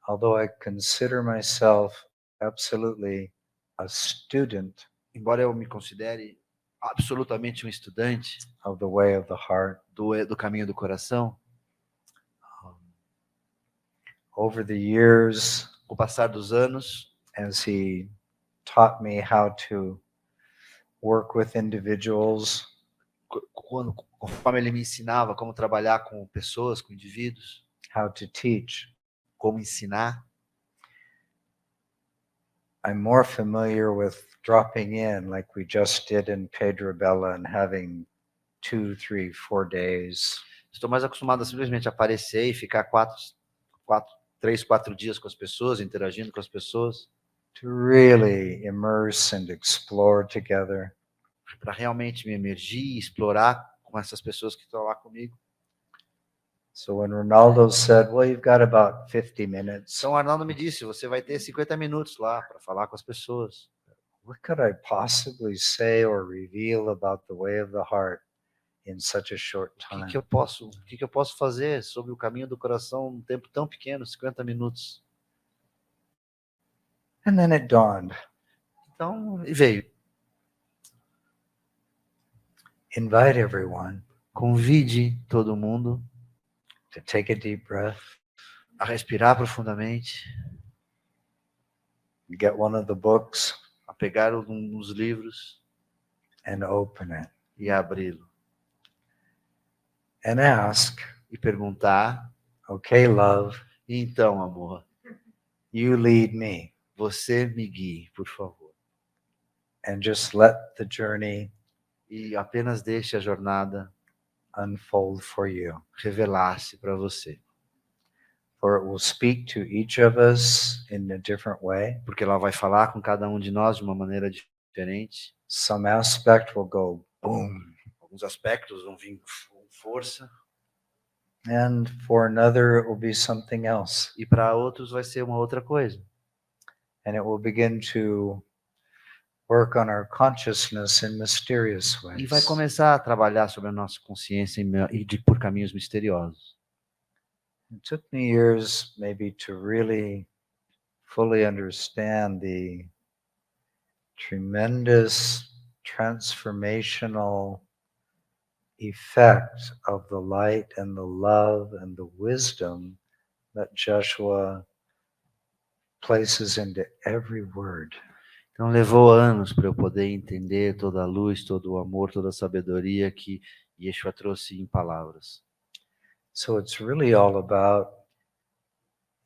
Although I consider myself absolutely a student Embora eu me considere absolutamente um estudante of the way of the heart, do caminho do coração, over the years, com o passar dos anos, as he taught me how to work with individuals, conforme ele me ensinava como trabalhar com pessoas, com indivíduos, how to teach, como ensinar, I'm more familiar with dropping in like we just did in Pedro Bella and having 2, 3, 4 days. estou mais acostumado a simplesmente aparecer e ficar 3, 4 dias com as pessoas, interagindo com as pessoas, To really immerse and explore together. para realmente me emergir e explorar com essas pessoas que estão lá comigo. So when Ronaldo said, well, you've got about 50 minutes, Então o Arnaldo me disse, você vai ter 50 minutos lá para falar com as pessoas. what could I possibly say or reveal about the way of the heart in such a short O time? que eu posso fazer sobre o caminho do coração num tempo tão pequeno, 50 minutos? And then it dawned. Então, e veio. Invite everyone Convide todo mundo to take a deep breath, a respirar profundamente, get one of the books a pegar um dos livros and open it e abri-lo. and ask, E perguntar, okay, love, e então, amor, you lead me, você me guie, por favor. and just let the journey E apenas deixe a jornada unfold for you. revelar-se para você. for it will speak to each of us in a different way. Porque ela vai falar com cada um de nós de uma maneira diferente. Some aspect will go boom, Alguns aspectos vão vir com força, and for another it will be something else. e para outros vai ser uma outra coisa. And it will begin to work on our consciousness in mysterious E vai ways. começar a trabalhar sobre a nossa consciência por caminhos misteriosos. It took me years maybe to really fully understand the tremendous transformational effect of the light and the love and the wisdom that Joshua places into every word. Então levou anos para eu poder entender toda a luz, todo o amor, toda a sabedoria que Yeshua trouxe em palavras. So it's really all about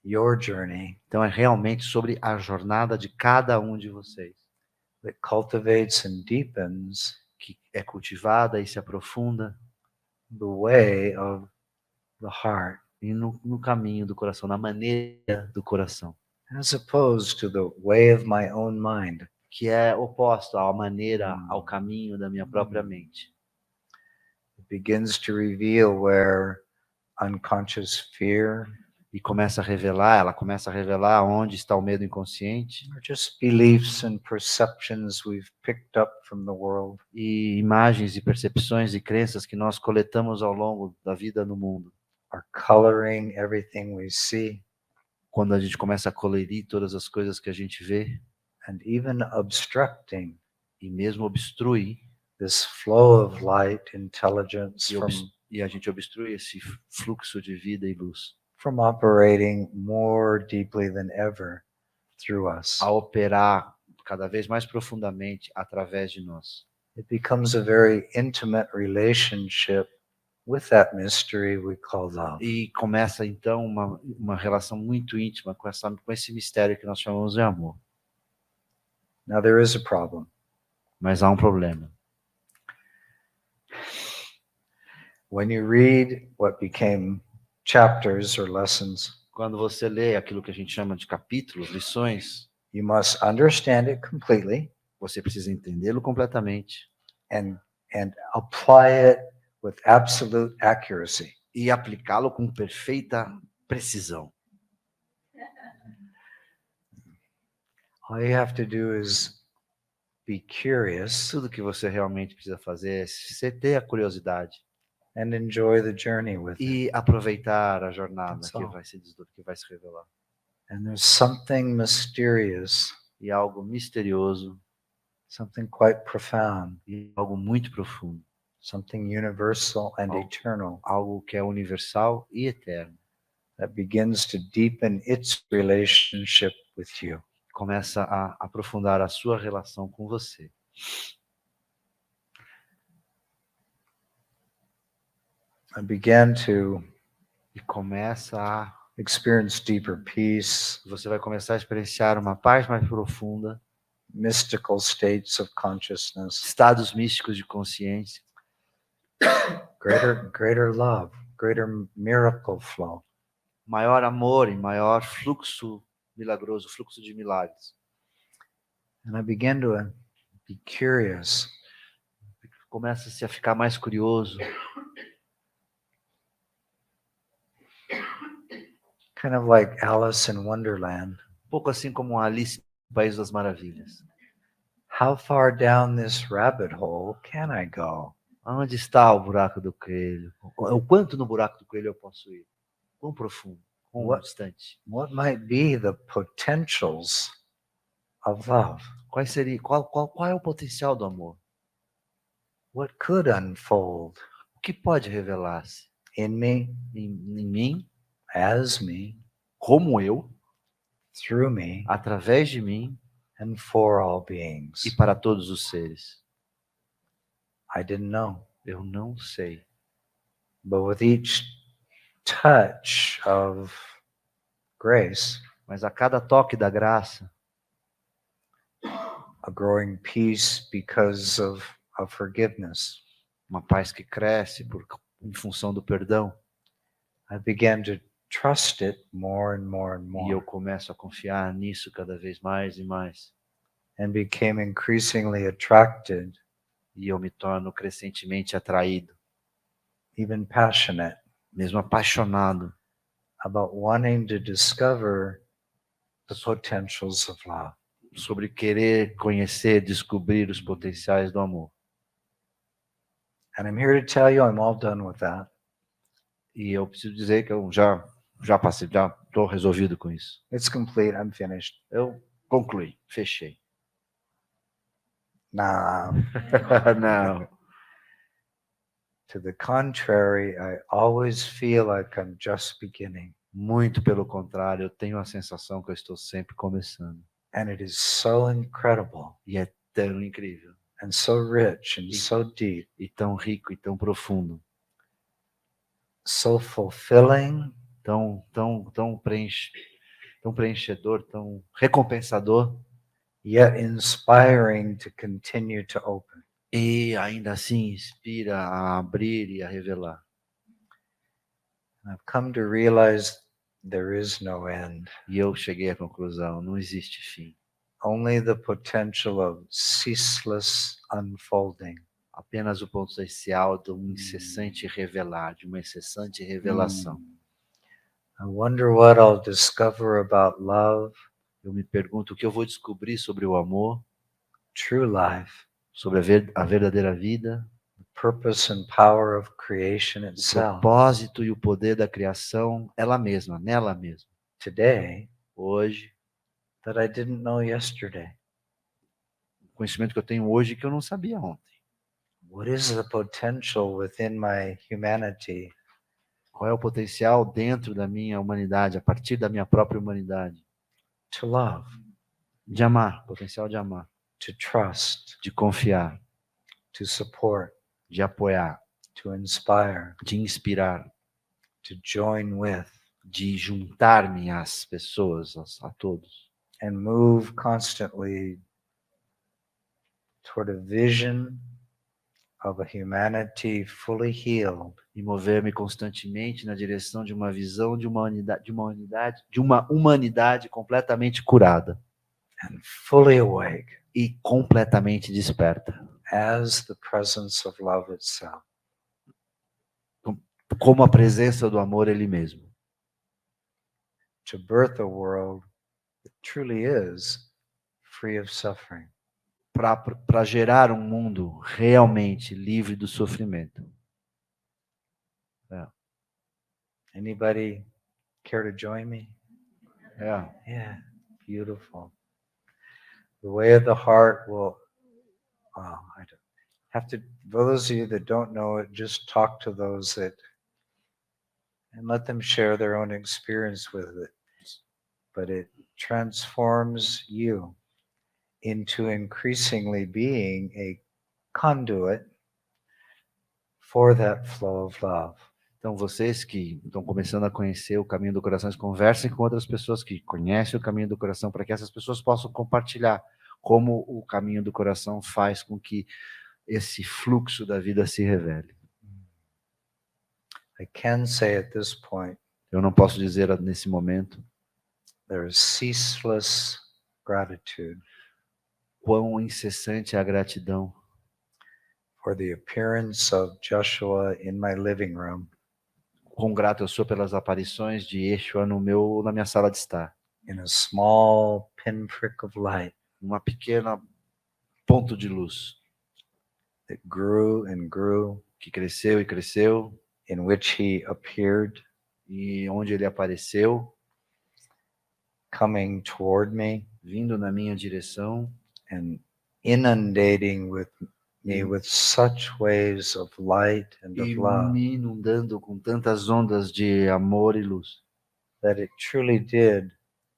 your journey Então é realmente sobre a jornada de cada um de vocês, that cultivates and deepens que é cultivada e se aprofunda the way of the heart, e no caminho do coração, na maneira do coração, as opposed to the way of my own mind. que é oposto à maneira, ao caminho da minha própria mente. It begins to reveal where unconscious fear E ela começa a revelar onde está o medo inconsciente or just beliefs and perceptions we've picked up from the world e imagens e percepções e crenças que nós coletamos ao longo da vida no mundo. are coloring everything we see Quando a gente começa a colorir todas as coisas que a gente vê and even obstructing e mesmo obstrui, this flow of light, intelligence e a gente obstrui esse fluxo de vida e luz, from operating more deeply than ever through us. a operar cada vez mais profundamente através de nós. It becomes a very intimate relationship with that mystery we call love. E começa então uma relação muito íntima com esse mistério que nós chamamos de amor. Now there is a problem. Mas há um problema. When you read what became chapters or lessons, Quando você lê aquilo que a gente chama de capítulos, lições, you must understand it completely você precisa entendê-lo completamente and apply it with absolute accuracy. e aplicá-lo com perfeita precisão. All you have to do is be curious Tudo que você realmente precisa fazer é você ter a curiosidade and enjoy the journey with it. e aproveitar a jornada That's que all. vai se revelar. And there's something mysterious, E algo misterioso something quite profound, e algo muito profundo, something universal and Oh. eternal algo que é universal e eterno. that begins to deepen its relationship with you. Começa a aprofundar a sua relação com você. I began to E começa a experience deeper peace, você vai começar a experienciar uma paz mais profunda, mystical states of consciousness, estados místicos de consciência, greater love, greater miracle flow. maior amor e maior fluxo milagroso, fluxo de milagres. And I began to be curious. Começa-se a ficar mais curioso, Kind of like Alice in Wonderland. um pouco assim como Alice no País das Maravilhas. How far down this rabbit hole can I go? Onde está o buraco do coelho? O quanto no buraco do coelho eu posso ir? Quão profundo? Quão distante? What might be the potentials of love? Qual é o potencial do amor? What could unfold O que pode revelar-se in me, em mim, as me, como eu, through me, através de mim and for all beings? e para todos os seres? I didn't know. Eu não sei. But with each touch of grace, Mas a cada toque da graça, a growing peace because of uma paz que cresce em função do perdão, I began to trust it more and more and E eu more, começo a confiar nisso cada vez mais e mais. and became increasingly attracted, E eu me torno crescentemente atraído, even passionate, mesmo apaixonado, about wanting to discover the potentials of love. sobre querer conhecer, descobrir os potenciais do amor. And I'm here to tell you I'm all done with that. E eu preciso dizer que eu já passei, já estou resolvido com isso. It's complete. I'm finished. Eu concluí, fechei. Nah. Não. To the contrary, I always feel like I'm just beginning. Muito pelo contrário, eu tenho a sensação que eu estou sempre começando. And it is so incredible E é tão incrível, and so rich and so deep, e tão rico, e tão profundo, so fulfilling, tão preenchedor, tão recompensador, yet inspiring to continue to open. e ainda assim inspira a abrir e a revelar. And I've come to realize there is no end, E eu cheguei à conclusão, não existe fim. only the potential of ceaseless unfolding. Apenas o potencial de um incessante revelar, de uma incessante revelação. I wonder what I'll discover about love, Eu me pergunto o que eu vou descobrir sobre o amor, true life, sobre a verdadeira vida, purpose and power of creation o itself. propósito e o poder da criação, ela mesma, nela mesma. Today, Hoje, that I didn't know yesterday. o conhecimento que eu tenho hoje que eu não sabia ontem. What is the potential within my humanity Qual é o potencial dentro da minha humanidade, a partir da minha própria humanidade? to love, De amar, potencial de amar, to trust, de confiar, to support, de apoiar, to inspire, de inspirar, to join with, de juntar-me às pessoas, a todos. and move constantly toward a vision of a humanity fully healed, E mover-me constantemente na direção de uma visão de uma humanidade completamente curada and fully awake e completamente desperta, as the presence of love itself. como a presença do amor ele mesmo. To birth a world that truly is free of suffering. Para gerar um mundo realmente livre do sofrimento. Anybody care to join me? É. Yeah, beautiful. The way of the heart will, I don't have to, for those of you that don't know it, just talk to those that, and let them share their own experience with it. But it transforms you into increasingly being a conduit for that flow of love. Então, vocês que estão começando a conhecer o caminho do coração, conversem com outras pessoas que conhecem o caminho do coração, para que essas pessoas possam compartilhar como o caminho do coração faz com que esse fluxo da vida se revele. I can say at this point, Eu não posso dizer nesse momento there is ceaseless gratitude quão incessante é a gratidão for the appearance of Joshua in my living room, quão grato eu sou pelas aparições de Yeshua na minha sala de estar. in a small pinprick of light Uma pequena ponto de luz that grew and grew, que cresceu e cresceu, in which he appeared, e onde ele apareceu, coming toward me vindo na minha direção and inundating me with such waves of light and of e love me inundando com tantas ondas de amor e luz, that it truly did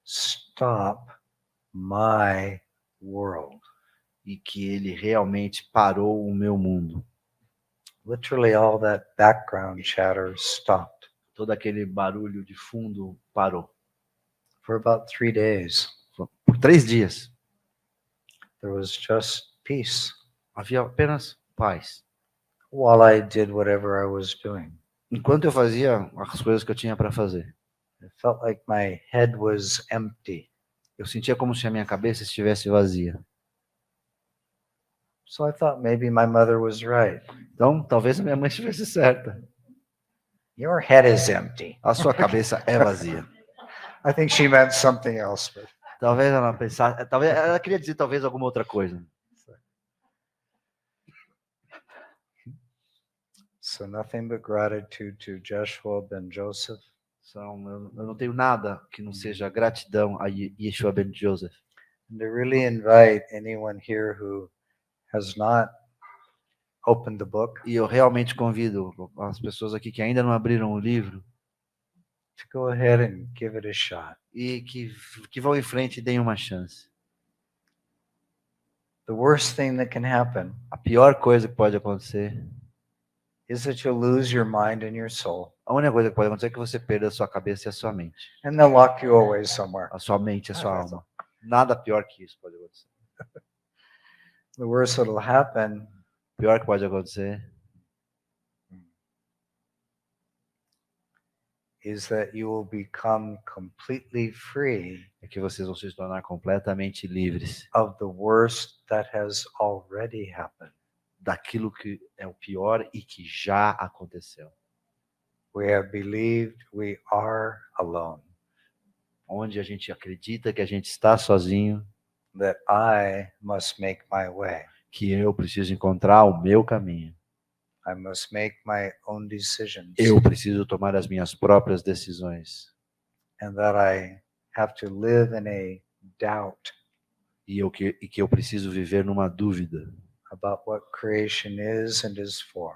stop my world. e que ele realmente parou o meu mundo. Literally all that background chatter stopped Todo aquele barulho de fundo parou. for about 3 days. Por 3 dias, There was just peace havia apenas paz. while I did whatever I was doing. Enquanto eu fazia as coisas que eu tinha para fazer. It felt like my head was empty. Eu sentia como se a minha cabeça estivesse vazia. So I thought maybe my mother was right. Então, talvez a minha mãe estivesse certa. Your head is empty. A sua cabeça é vazia. I think she meant something else, but Talvez ela pensasse, talvez ela queria dizer talvez alguma outra coisa. so nothing but gratitude to Joshua ben Joseph. Eu não tenho nada que não seja gratidão a Yeshua ben Joseph. And to really invite anyone here who has not opened the book E eu realmente convido as pessoas aqui que ainda não abriram o livro to go ahead and give it a shot. e que vão em frente e deem uma chance. The worst thing that can happen A pior coisa que pode acontecer, is that you'll lose your mind and your soul, a única coisa que pode acontecer é que você perda a sua cabeça e a sua mente. and they'll lock you away somewhere. A sua mente e a sua alma. Nada pior que isso pode acontecer. The worst that'll happen O pior que pode acontecer is that you will become completely free é que vocês vão se tornar completamente livres of the worst that has already happened. daquilo que é o pior e que já aconteceu. We have believed we are alone, Onde a gente acredita que a gente está sozinho, that I must make my way. que eu preciso encontrar o meu caminho. I must make my own decisions, Eu preciso tomar as minhas próprias decisões. and that I have to live in a doubt E que eu preciso viver numa dúvida. about what creation is and is for.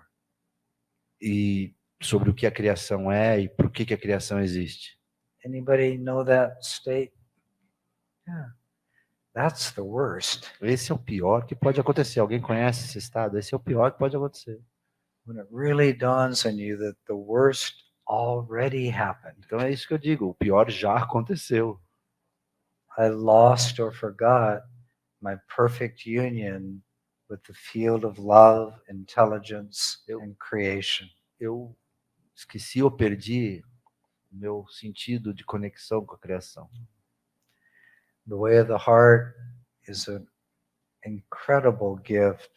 E sobre o que a criação é e por que a criação existe. Anybody know that state? Yeah. That's the worst. Esse é o pior que pode acontecer. Alguém conhece esse estado? Esse é o pior que pode acontecer. When it really dawns on you that the worst already happened. Então é isso que eu digo. O pior já aconteceu. I lost or forgot my perfect union with the field of love, intelligence, and creation. Eu esqueci ou perdi o meu sentido de conexão com a criação. The way of the heart is an incredible gift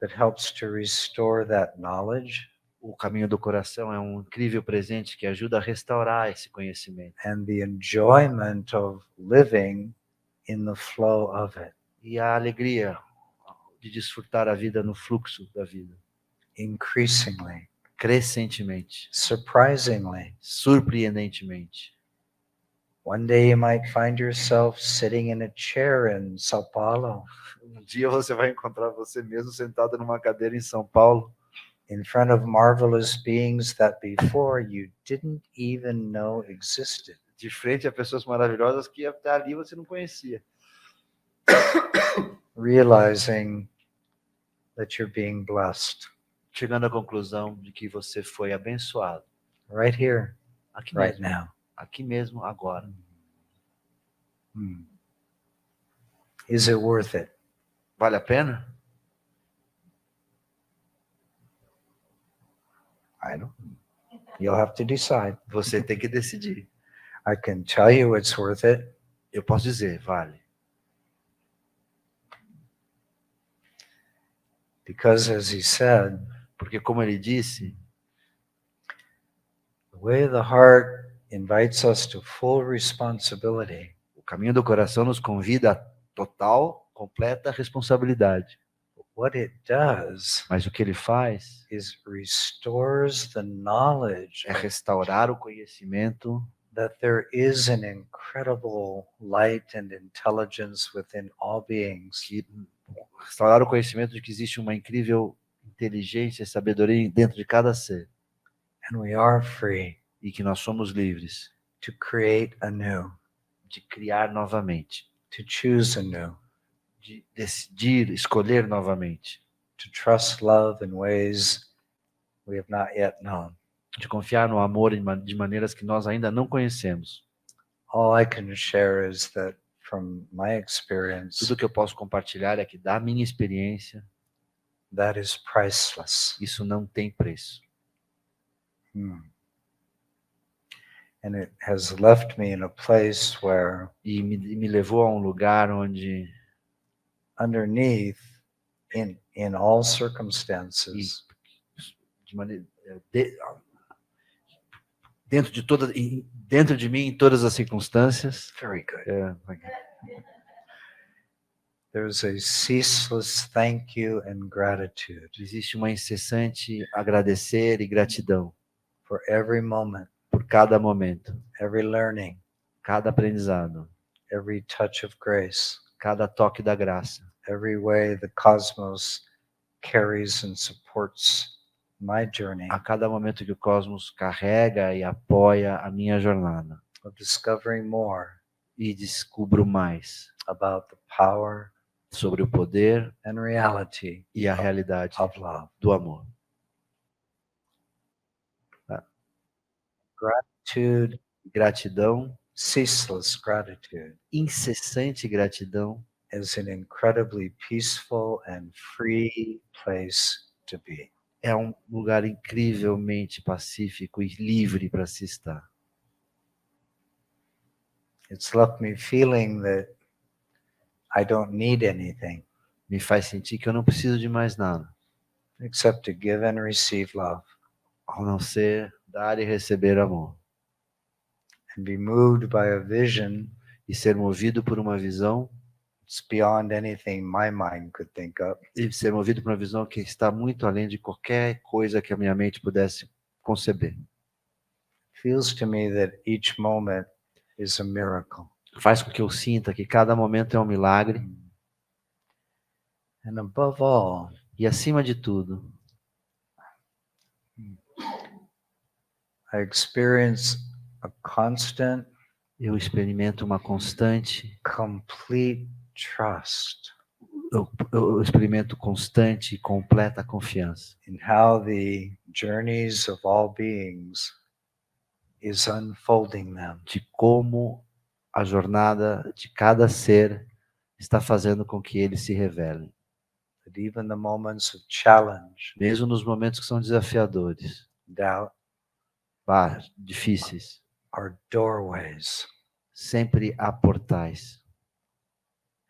that helps to restore that knowledge O caminho do coração é um incrível presente que ajuda a restaurar esse conhecimento. and the enjoyment of living in the flow of it. E a alegria de desfrutar a vida no fluxo da vida. Increasingly, Crescentemente. surprisingly. Surpreendentemente. One day you might find yourself sitting in a chair in Sao Paulo, Um dia você vai encontrar você mesmo sentado numa cadeira em São Paulo, in front of marvelous beings that before you didn't even know existed. de frente a pessoas maravilhosas que até ali você não conhecia. Realizing that you're being blessed Chegando à conclusão de que você foi abençoado. right here, Aqui right mesmo. now. Aqui mesmo, agora. Is it worth it? Vale a pena? I don't. You'll have to decide. Você tem que decidir. I can tell you it's worth it. Eu posso dizer, vale. Because as he said, Porque como ele disse, the way of the heart invites us to full responsibility. o caminho do coração nos convida a total, completa responsabilidade. What it does Mas o que ele faz is restores the knowledge é restaurar o conhecimento that there is an incredible light and intelligence within all beings. restaurar o conhecimento de que existe uma incrível inteligência e sabedoria dentro de cada ser And we are free e que nós somos livres to create anew, de criar novamente, to choose anew, de decidir, escolher novamente, to trust love in ways we have not yet known. de confiar no amor de maneiras que nós ainda não conhecemos. All I can share is that from my experience, Tudo que eu posso compartilhar é que da minha experiência, that is priceless. isso não tem preço. And it has left me in a place where E me levou a um lugar onde, underneath, in all circumstances, de maneira, dentro de mim, em todas as circunstâncias, very good. é, There's a ceaseless thank you and gratitude existe uma incessante agradecer e gratidão for every moment, por cada momento, every learning, cada aprendizado, every touch of grace, cada toque da graça, every way the cosmos carries and supports my journey a cada momento que o cosmos carrega e apoia a minha jornada. of discovering more E descubro mais about the power sobre o poder and reality e a realidade of love. do amor. Gratitude, Gratidão, ceaseless gratitude, incessante gratidão, is an incredibly peaceful and free place to be. é um lugar incrivelmente pacífico e livre para se estar. It's left me feeling that I don't need anything Me faz sentir que eu não preciso de mais nada, except to give and receive love a não ser dar e receber amor. and be moved by a vision E ser movido por uma visão, that's beyond anything my mind could think of. e ser movido por uma visão que está muito além de qualquer coisa que a minha mente pudesse conceber. Feels to me that each moment is a miracle. Faz com que eu sinta que cada momento é um milagre. And above all, E acima de tudo, I experience a constant, eu experimento uma constante, complete trust eu experimento constante e completa confiança in how the journeys of all beings is unfolding them. de como a jornada de cada ser está fazendo com que eles se revelem. That even the moments of challenge, Mesmo nos momentos que são desafiadores, doubt, difíceis, are doorways sempre há portais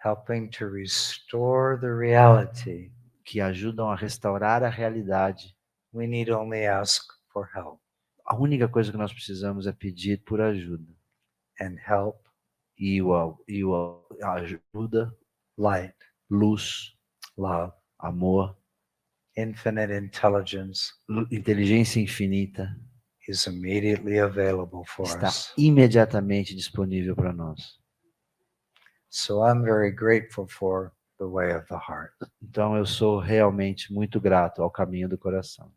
helping to restore the reality. que ajudam a restaurar a realidade. We need only ask for help, A única coisa que nós precisamos é pedir por ajuda. and help, A ajuda, light, luz, love, amor, infinite intelligence inteligência infinita is immediately available for está us. imediatamente disponível para nós. So I'm very grateful for the way of the heart. Então eu sou realmente muito grato ao caminho do coração.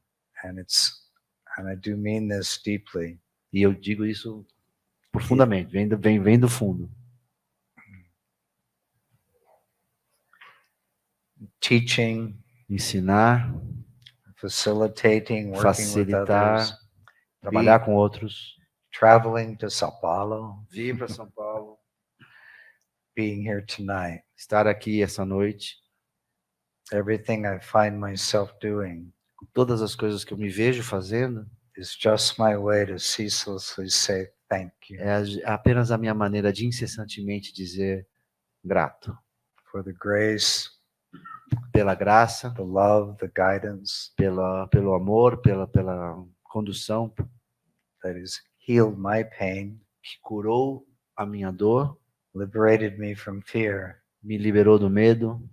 And I do mean this deeply. E eu digo isso profundamente, vem do fundo. Teaching, Ensinar, facilitating, working with facilitar, others, trabalhar com outros, traveling to Sao Paulo, vir para São Paulo, being here tonight. estar aqui essa noite, Everything I find myself doing todas as coisas que eu me vejo fazendo, is just my way to ceaselessly say thank you é apenas a minha maneira de incessantemente dizer grato. for the grace, Pela graça, the love, the guidance pelo amor, pela condução that has healed my pain, que curou a minha dor, liberated me from fear, me liberou do medo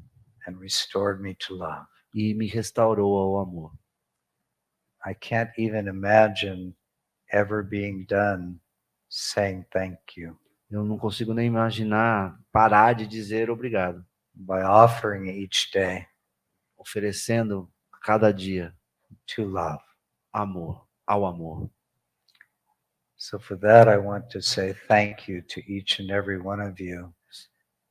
and restored me to love. e me restaurou ao amor. I can't even imagine ever being done saying thank you Eu não consigo nem imaginar parar de dizer obrigado, by offering each day oferecendo cada dia to love. amor, ao amor. So for that, I want to say thank you to each and every one of you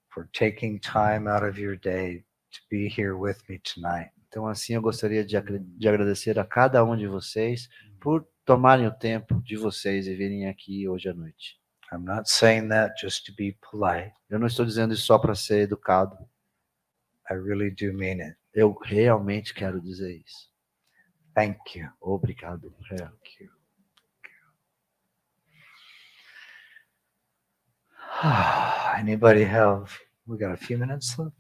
for taking time out of your day to be here with me tonight. Então assim eu gostaria de agradecer a cada um de vocês por tomarem o tempo de vocês e virem aqui hoje à noite. I'm not saying that just to be polite. Eu não estou dizendo isso só para ser educado. I really do mean it. Eu realmente quero dizer isso. Thank you. Obrigado. Thank you. Anybody have? We got a few minutes left.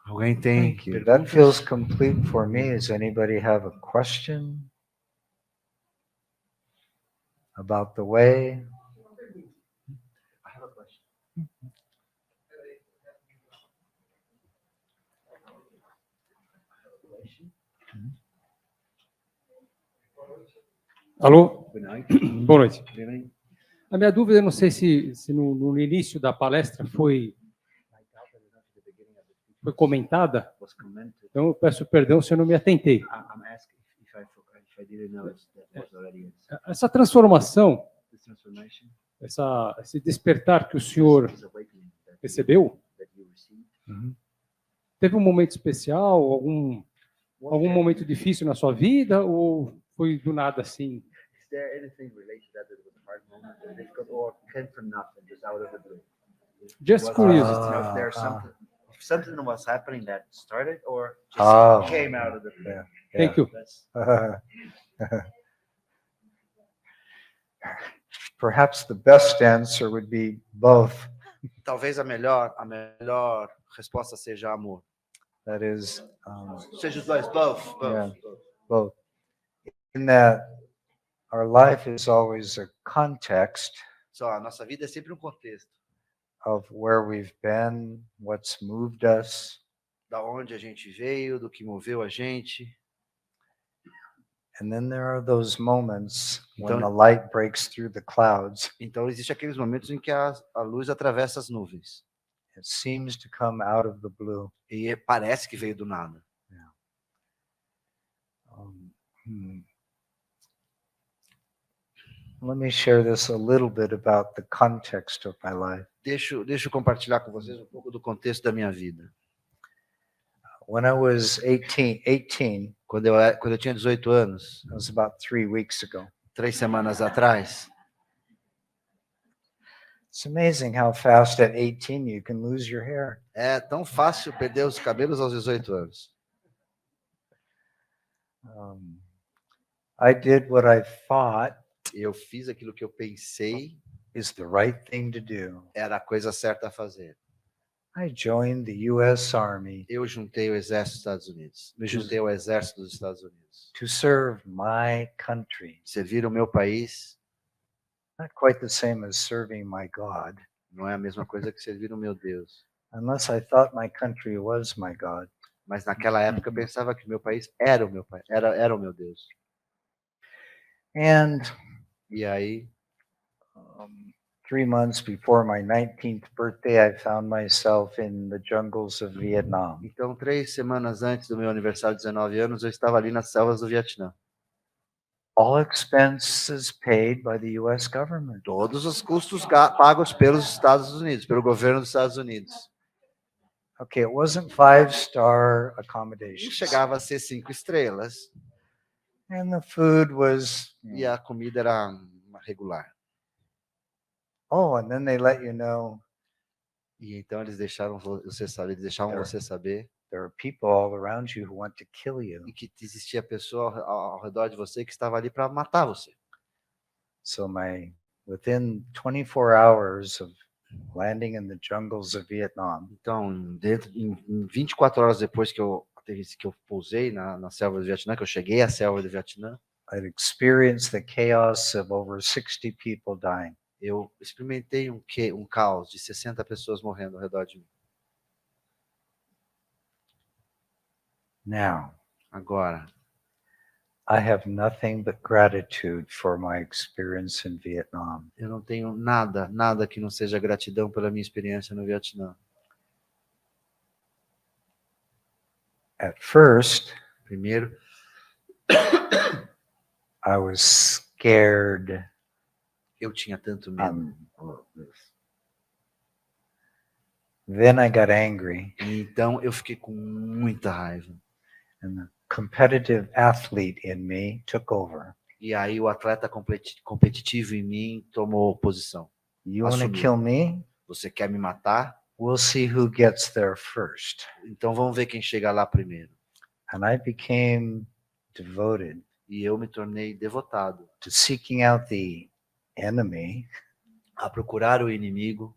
Alguém tem Thank you. That perguntas? feels complete for me. Does anybody have a question about the way? Alô? Good night. Boa noite. Good evening. A minha dúvida, eu não sei se no início da palestra foi comentada, Was commented. então eu peço perdão se eu não me atentei. I'm asking if I didn't know that was already Essa transformação, this transformation, esse despertar que o senhor this awakening recebeu, that you received. teve um momento especial, algum momento difícil na sua vida, ou foi do nada assim? Is there anything related to that was a hard moment, or difficult, or came from nothing, just out of the blue? Just Was curiosity. just, if there's something was happening that started, or just Oh. came out of the blue. Yeah. Thank you. That's, Perhaps the best answer would be both. talvez a melhor resposta seja amor. That is, Seja os dois, both. Yeah. both. In that our life is always a context Só a nossa vida é sempre um contexto of where we've been, what's moved us, da onde a gente veio, do que moveu a gente. and then there are those moments when Então- the light breaks through the clouds. Então existe aqueles momentos em que a luz atravessa as nuvens It seems to come out of the blue. e parece que veio do nada. Let me share this a little bit about the context of my life. Deixa eu compartilhar com vocês um pouco do contexto da minha vida. When I was 18, Quando eu tinha 18 anos, it was about 3 weeks ago. 3 semanas atrás, It's amazing how fast at 18 you can lose your hair. é tão fácil perder os cabelos aos 18 anos. I did what I thought Eu fiz aquilo que eu pensei is the right thing to do. era a coisa certa a fazer. I joined the U.S. Army Eu juntei o exército dos Estados Unidos. Me juntei ao exército dos Estados Unidos. to serve my country. Servir o meu país Not quite the same as serving my God, não é a mesma coisa que servir o meu Deus. unless I thought my country was my God. Mas naquela época eu pensava que o meu país era o meu pai, era o meu Deus. And E aí, 3 months before my 19th birthday, I found myself in the jungles of Vietnam. então 3 semanas antes do meu aniversário de 19 anos, eu estava ali nas selvas do Vietnã. All expenses paid by the U.S. government. Todos os custos pagos pelos Estados Unidos, pelo governo dos Estados Unidos. Okay, it wasn't 5-star E accommodations. chegava a ser 5 estrelas. And the food was, E a comida era regular. oh, and then they let you know E então eles deixavam você saber, there are people all around you who want to kill you. e que existia pessoa ao redor de você que estava ali para matar você. So within 24 hours of landing in the jungles of Vietnam, Então, em 24 horas depois que eu pousei na selva do Vietnã, que eu cheguei à selva do Vietnã, I'd experienced the chaos of over 60 people dying. eu experimentei um caos de 60 pessoas morrendo ao redor de mim. Now, Agora, I have nothing but gratitude for my experience in Vietnam. eu não tenho nada que não seja gratidão pela minha experiência no Vietnã. At first, Primeiro, I was scared. eu tinha tanto medo. Then I got angry, Então, eu fiquei com muita raiva. and the competitive athlete in me took over. E aí o atleta competitivo em mim tomou posição. You want to Assumiu. kill me? Você quer me matar? We'll see who gets there first. Então vamos ver quem chega lá primeiro. And I became devoted E eu me tornei devotado to seeking out the enemy a procurar o inimigo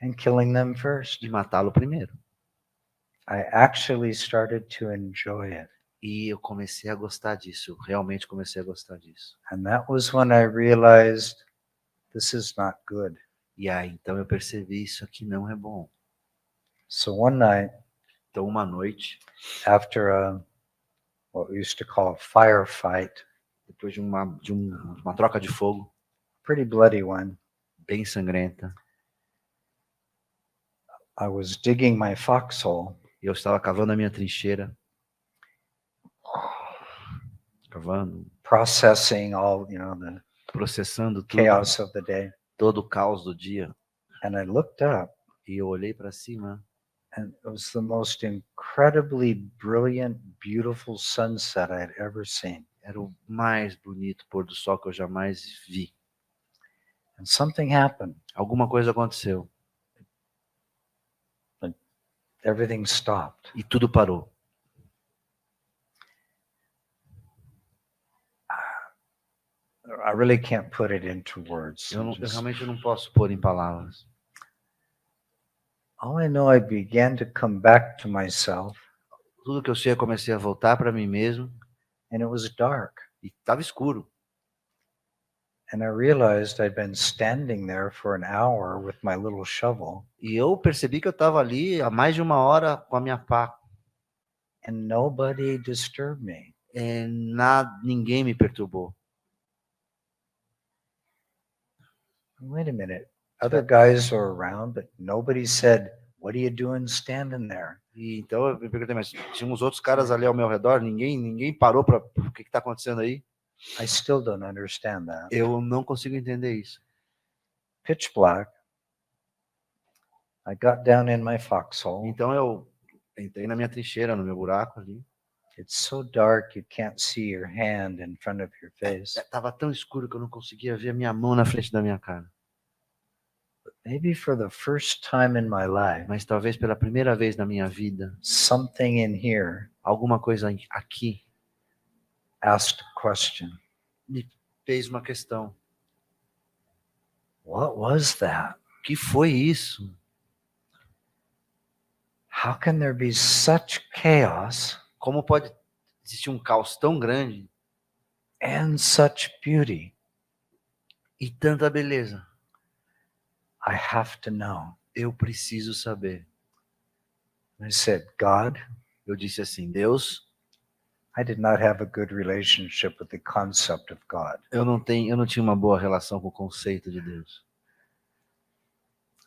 and killing them first. e matá-lo primeiro. I actually started to enjoy it. E eu comecei a gostar disso, eu realmente comecei a gostar disso. And that was when I realized this is not good. E aí, então eu percebi isso aqui não é bom. So one night, Então, uma noite, after what we used to call a firefight, depois de uma troca de fogo pretty bloody one, bem sangrenta, I was digging my foxhole, eu estava cavando a minha trincheira, cavando, processing all, the processando tudo, chaos of the day. todo o caos do dia. And I looked up, E eu olhei para cima and it was the most incredibly brilliant, beautiful sunset I had ever seen. era o mais bonito pôr do sol que eu jamais vi. And something happened. Alguma coisa aconteceu Everything stopped. e tudo parou. I really can't put it into words. Eu realmente não posso pôr em palavras. All I know, I began to come back to myself, Tudo que eu sei, eu comecei a voltar para mim mesmo and it was dark. e estava escuro. And I realized I'd been standing there for an hour with my little shovel, E eu percebi que eu estava ali há mais de uma hora com a minha pá. and nobody disturbed me. Ninguém me perturbou. Wait a minute. Other guys were around, but nobody said, "What are you doing standing there?" E então eu me perguntei, mas tinha uns outros caras ali ao meu redor, ninguém parou para o que está acontecendo aí? I still don't understand that. Eu não consigo entender isso. Pitch black. I got down in my foxhole. Então eu entrei na minha trincheira, no meu buraco ali. It's so dark you can't see your hand in front of your face. Estava tão escuro que eu não conseguia ver a minha mão na frente da minha cara. Maybe for the first time in my life, Mas talvez pela primeira vez na minha vida, something in here alguma coisa aqui asked a question. me fez uma questão. What was that? O que foi isso? How can there be such chaos Como pode existir um caos tão grande and such beauty? e tanta beleza? I have to know. Eu preciso saber. I said, God, Eu disse assim, Deus, I did not have a good relationship with the concept of God. eu não tinha uma boa relação com o conceito de Deus.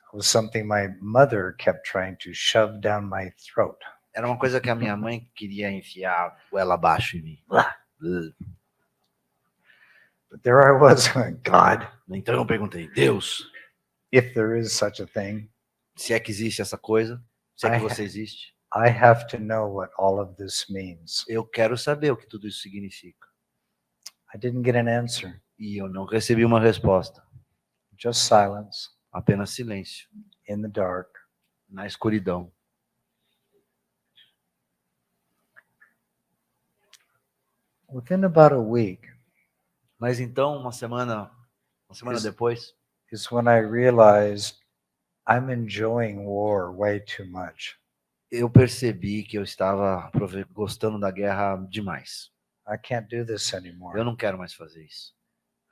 It was something my mother kept trying to shove down my throat. Era uma coisa que a minha mãe queria enfiar ela abaixo em mim. But there I was going, God, Então eu perguntei, Deus, if there is such a thing, se é que existe essa coisa, se é que você existe, I have to know what all of this means. eu quero saber o que tudo isso significa. I didn't get an answer, E eu não recebi uma resposta, just silence apenas silêncio, in the dark. na escuridão. Within about a week Mas então, uma semana depois, is when I realized I'm enjoying war way too much. eu percebi que eu estava gostando da guerra demais. I can't do this anymore. Eu não quero mais fazer isso.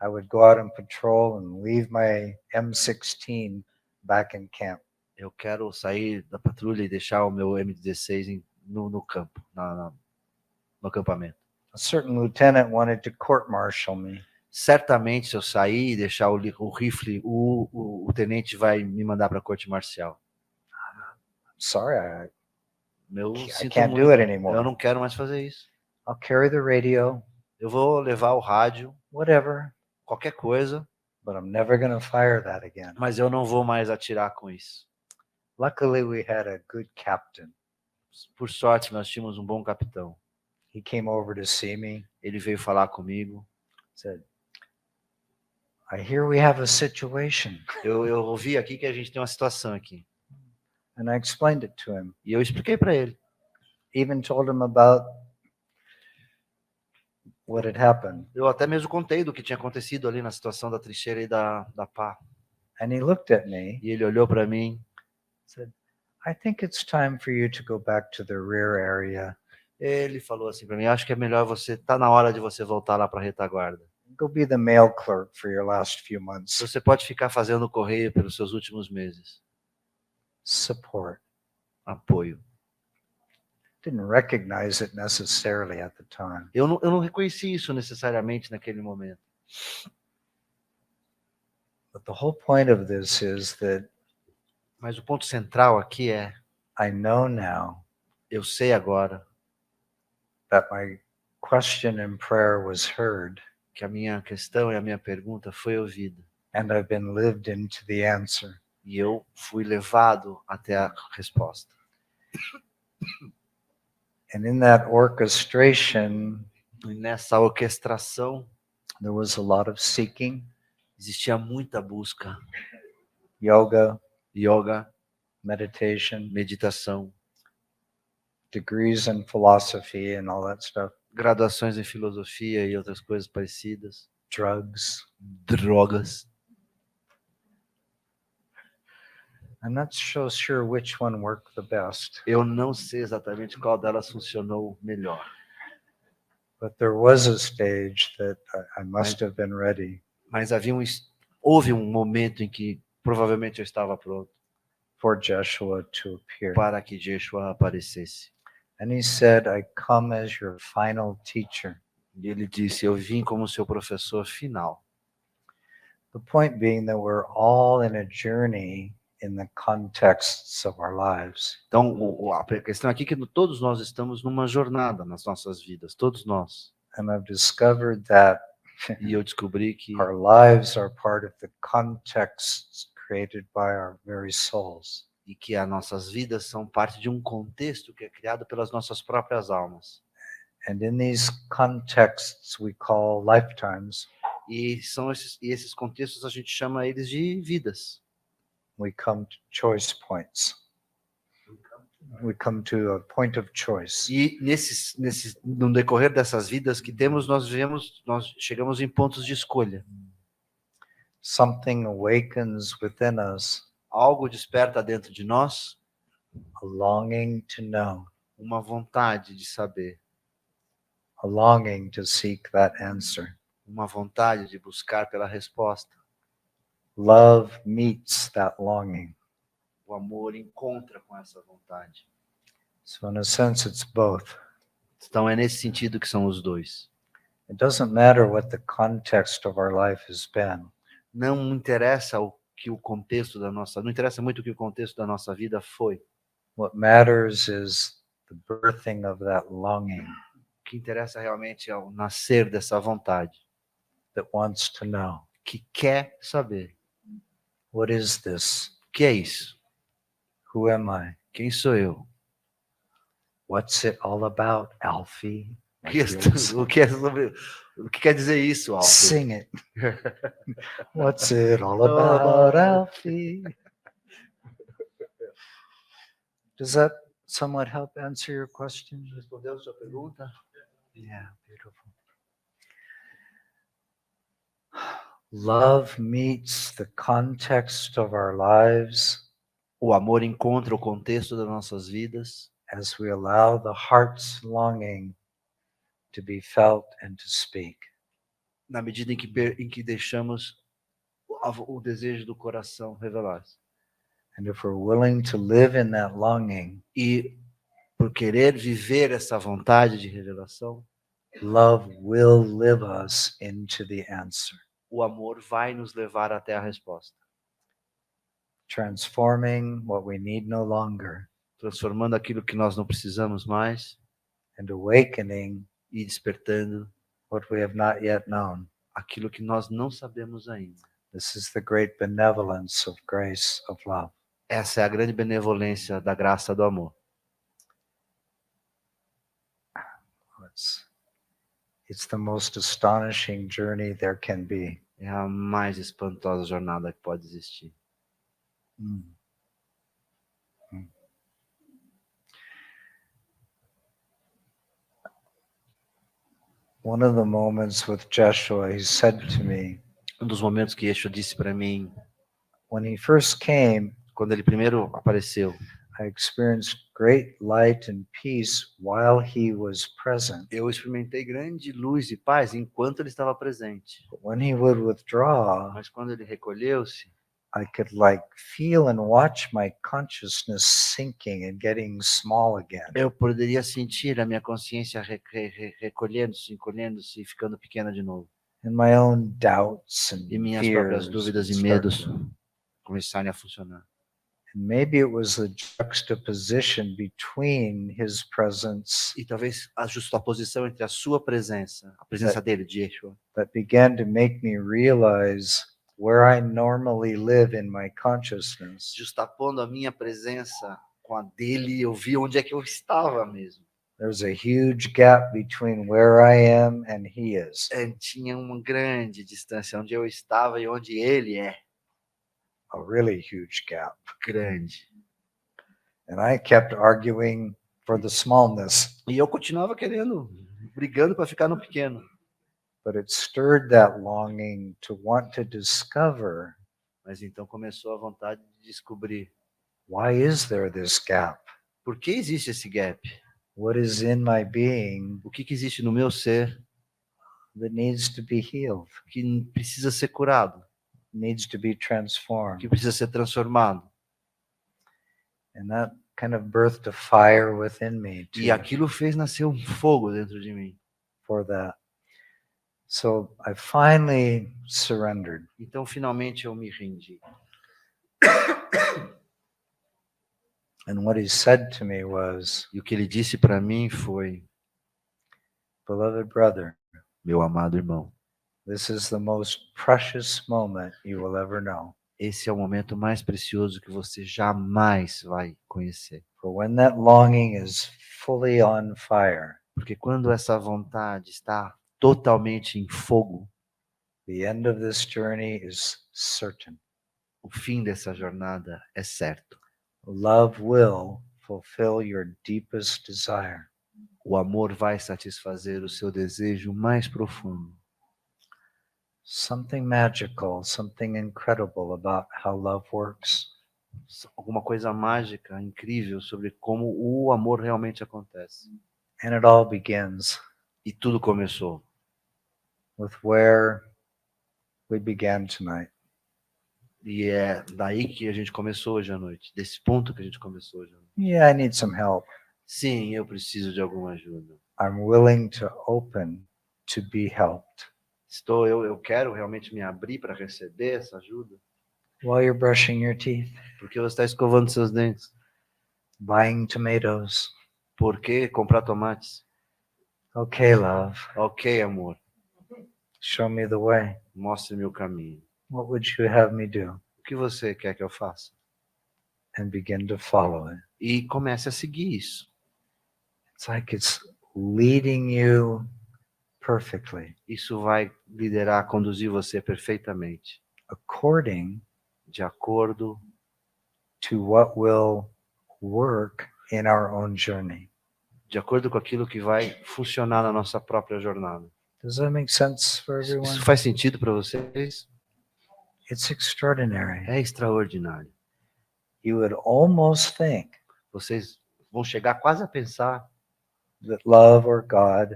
I would go out and patrol and leave my M16 back in camp. Eu quero sair da patrulha e deixar o meu M16 no campo, no acampamento. A certain lieutenant wanted to court-martial me. Certamente, se eu sair e deixar o rifle, o tenente vai me mandar para a corte marcial. Sorry, Eu I sinto can't muito. do it anymore. Eu não quero mais fazer isso. I'll carry the radio, Eu vou levar o rádio, whatever, qualquer coisa, but I'm never going to fire that again. mas eu não vou mais atirar com isso. Luckily, we had a good captain. Por sorte, nós tínhamos um bom capitão. He came over to see me, Ele veio falar comigo. said, I hear we have a situation. Eu ouvi aqui que a gente tem uma situação aqui. And I explained it to him. E eu expliquei para ele. Even told him about what had happened. Eu até mesmo contei do que tinha acontecido ali na situação da trincheira e da pá. And he looked at me E ele olhou para mim. and said, I think it's time for you to go back to the rear area. Ele falou assim para mim: acho que é melhor tá na hora de você voltar lá para a retaguarda. Go be the mail clerk for your last few months. Você pode ficar fazendo o correio pelos seus últimos meses. Support. Apoio. Didn't recognize it necessarily at the time. Eu não reconheci isso necessariamente naquele momento. But the whole point of this is that Mas o ponto central aqui é: I know now eu sei agora that my question and prayer was heard, que a minha questão e a minha pergunta foi ouvida. and I've been lived into the answer. E eu fui levado até a resposta. And in that orchestration, E nessa orquestração there was a lot of seeking, existia muita busca. yoga, Yoga, meditation, meditação, degrees in philosophy and all that stuff, graduações em filosofia e outras coisas parecidas, drugs. drogas. I'm not so sure which one worked the best, Eu não sei exatamente qual delas funcionou melhor. but there was a stage that I must have been ready Mas houve um momento em que provavelmente eu estava pronto for Joshua to appear. para que Yeshua aparecesse. And he said, I come as your final teacher. E ele disse: eu vim como seu professor final. The point being that we're all in a journey in the contexts of our lives. Então, a questão aqui é que todos nós estamos numa jornada nas nossas vidas, todos nós. And I've discovered that E eu descobri que our lives are part of the contexts created by our very souls. as nossas vidas são parte de um contexto que é criado pelas nossas próprias almas. And in these contexts we call lifetimes. E esses contextos a gente chama eles de vidas. We come to choice points. We come to a point of choice. E no decorrer dessas vidas que temos, nós chegamos em pontos de escolha. Something awakens within us, Algo desperta dentro de nós a longing to know, uma vontade de saber, a longing to seek that answer. uma vontade de buscar pela resposta. Love meets that longing. O amor encontra com essa vontade. So in a sense, it's both. Então é nesse sentido que são os dois. It doesn't matter what the context of our life has been. Não interessa não interessa muito o que o contexto da nossa vida foi. What matters is the birthing of that longing O que interessa realmente é o nascer dessa vontade, that wants to know. que quer saber. What is this? O que é isso? Who am I? Quem sou eu? What's it all about, Alfie? O que quer dizer isso, Alfie? Sing it. What's it all about, Alfie? Does that somewhat help answer your question? Respondeu a sua pergunta? Yeah, beautiful. Love meets the context of our lives O amor encontra o contexto das nossas vidas as we allow the heart's longing to be felt and to speak. na medida em que deixamos o desejo do coração revelar-se. And if we're willing to live in that longing, E por querer viver essa vontade de revelação, love will live us into the answer, o amor vai nos levar até a resposta, transforming what we need no longer transformando aquilo que nós não precisamos mais and awakening e despertando what we have not yet known. aquilo que nós não sabemos ainda. This is the great benevolence of grace, of love. Essa é a grande benevolência da graça do amor. It's the most astonishing journey there can be. É a mais espantosa jornada que pode existir. One of the moments with Joshua, he said to me, Um dos momentos que Yeshua disse para mim, when he first came, Quando ele primeiro apareceu, I experienced great light and peace while he was present. eu experimentei grande luz e paz enquanto ele estava presente. But when he would withdraw, Mas quando ele recolheu-se, I could like feel and watch my consciousness sinking and getting small again. eu poderia sentir a minha consciência recolhendo-se, encolhendo-se e ficando pequena de novo. And my own doubts and E minhas fears próprias dúvidas e would medos start to- começarem a funcionar. And maybe it was the juxtaposition between his presence E talvez a justaposição entre a sua presença, a presença dele, de Yeshua, that began to make me realize where I normally live in my consciousness. justapondo a minha presença com a dele, eu vi onde é que eu estava mesmo. There's a huge gap between where I am and he is. Tinha uma grande distância onde eu estava e onde ele é. A really huge gap. Grande. And I kept arguing for the smallness, E eu continuava brigando para ficar no pequeno. but it stirred that longing to want to discover, Mas então começou a vontade de descobrir why is there this gap? por que existe esse gap. What is in my being O que existe no meu ser that needs to be healed, que precisa ser curado, needs to be transformed? que precisa ser transformado. And that kind of birthed a fire within me E aquilo fez nascer um fogo dentro de mim. for that. So I finally surrendered. Então finalmente eu me rendi. And what he said to me was, E o que ele disse para mim foi: beloved brother, meu amado irmão, this is the most precious moment you will ever know. esse é o momento mais precioso que você jamais vai conhecer. For when that longing is fully on fire, Porque quando essa vontade está totalmente em fogo, the end of this journey is certain. o fim dessa jornada é certo. Love will fulfill your deepest desire. O amor vai satisfazer o seu desejo mais profundo. Something magical, something incredible about how love works. Alguma coisa mágica, incrível sobre como o amor realmente acontece. And it all begins E tudo começou with where we began tonight. e é daí que a gente começou hoje à noite, desse ponto que a gente começou hoje à noite. Yeah, I need some help. Sim, eu preciso de alguma ajuda. I'm willing to open to be helped. Eu quero realmente me abrir para receber essa ajuda. While you're brushing your teeth, Porque você está escovando seus dentes. buying tomatoes. Por que comprar tomates? Okay, love, Ok, amor. show me the way. Mostre-me o caminho. What would you have me do? O que você quer que eu faça? And begin to follow it. E comece a seguir isso. It's like it's leading you perfectly Isso vai liderar, conduzir você perfeitamente. according De acordo to what will work in our own journey. com aquilo que vai funcionar na nossa própria jornada. Does that make sense for everyone? Isso faz sentido para vocês? It's extraordinary. É extraordinário. You would almost think Vocês vão chegar quase a pensar that love or God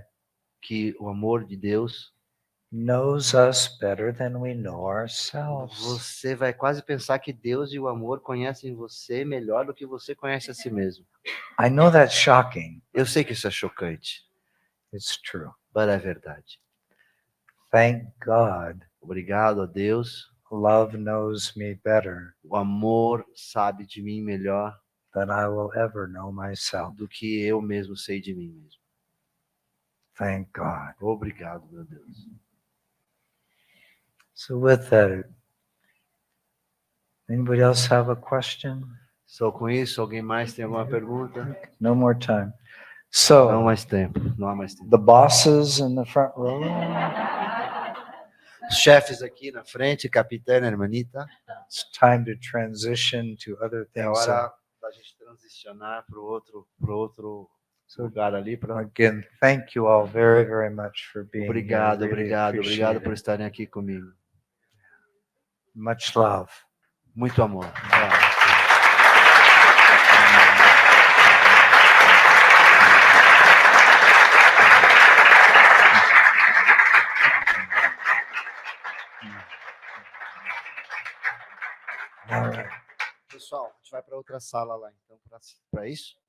que o amor de Deus, knows us better than we know ourselves. você vai quase pensar que Deus e o amor conhecem você melhor do que você conhece a si mesmo. I know that's shocking. Eu sei que isso é chocante, It's true. mas é verdade. Thank God. Obrigado a Deus. Love knows me better O amor sabe de mim melhor than I will ever know myself. do que eu mesmo sei de mim mesmo. Thank God. Obrigado, meu Deus. So with that, anybody else have a question? Só com isso, alguém mais tem alguma pergunta? No more time. Não So mais tempo, não há mais tempo. the bosses in the front row. Os chefes aqui na frente, capitã, hermanita. It's time to transition to other É things. hora da gente transicionar para o outro lugar ali. Again, thank you all very, very much for being Obrigado, here. Really obrigado, appreciate obrigado it. por estarem aqui comigo. Much love. Muito amor. Pessoal, a gente vai para outra sala lá, então, para isso.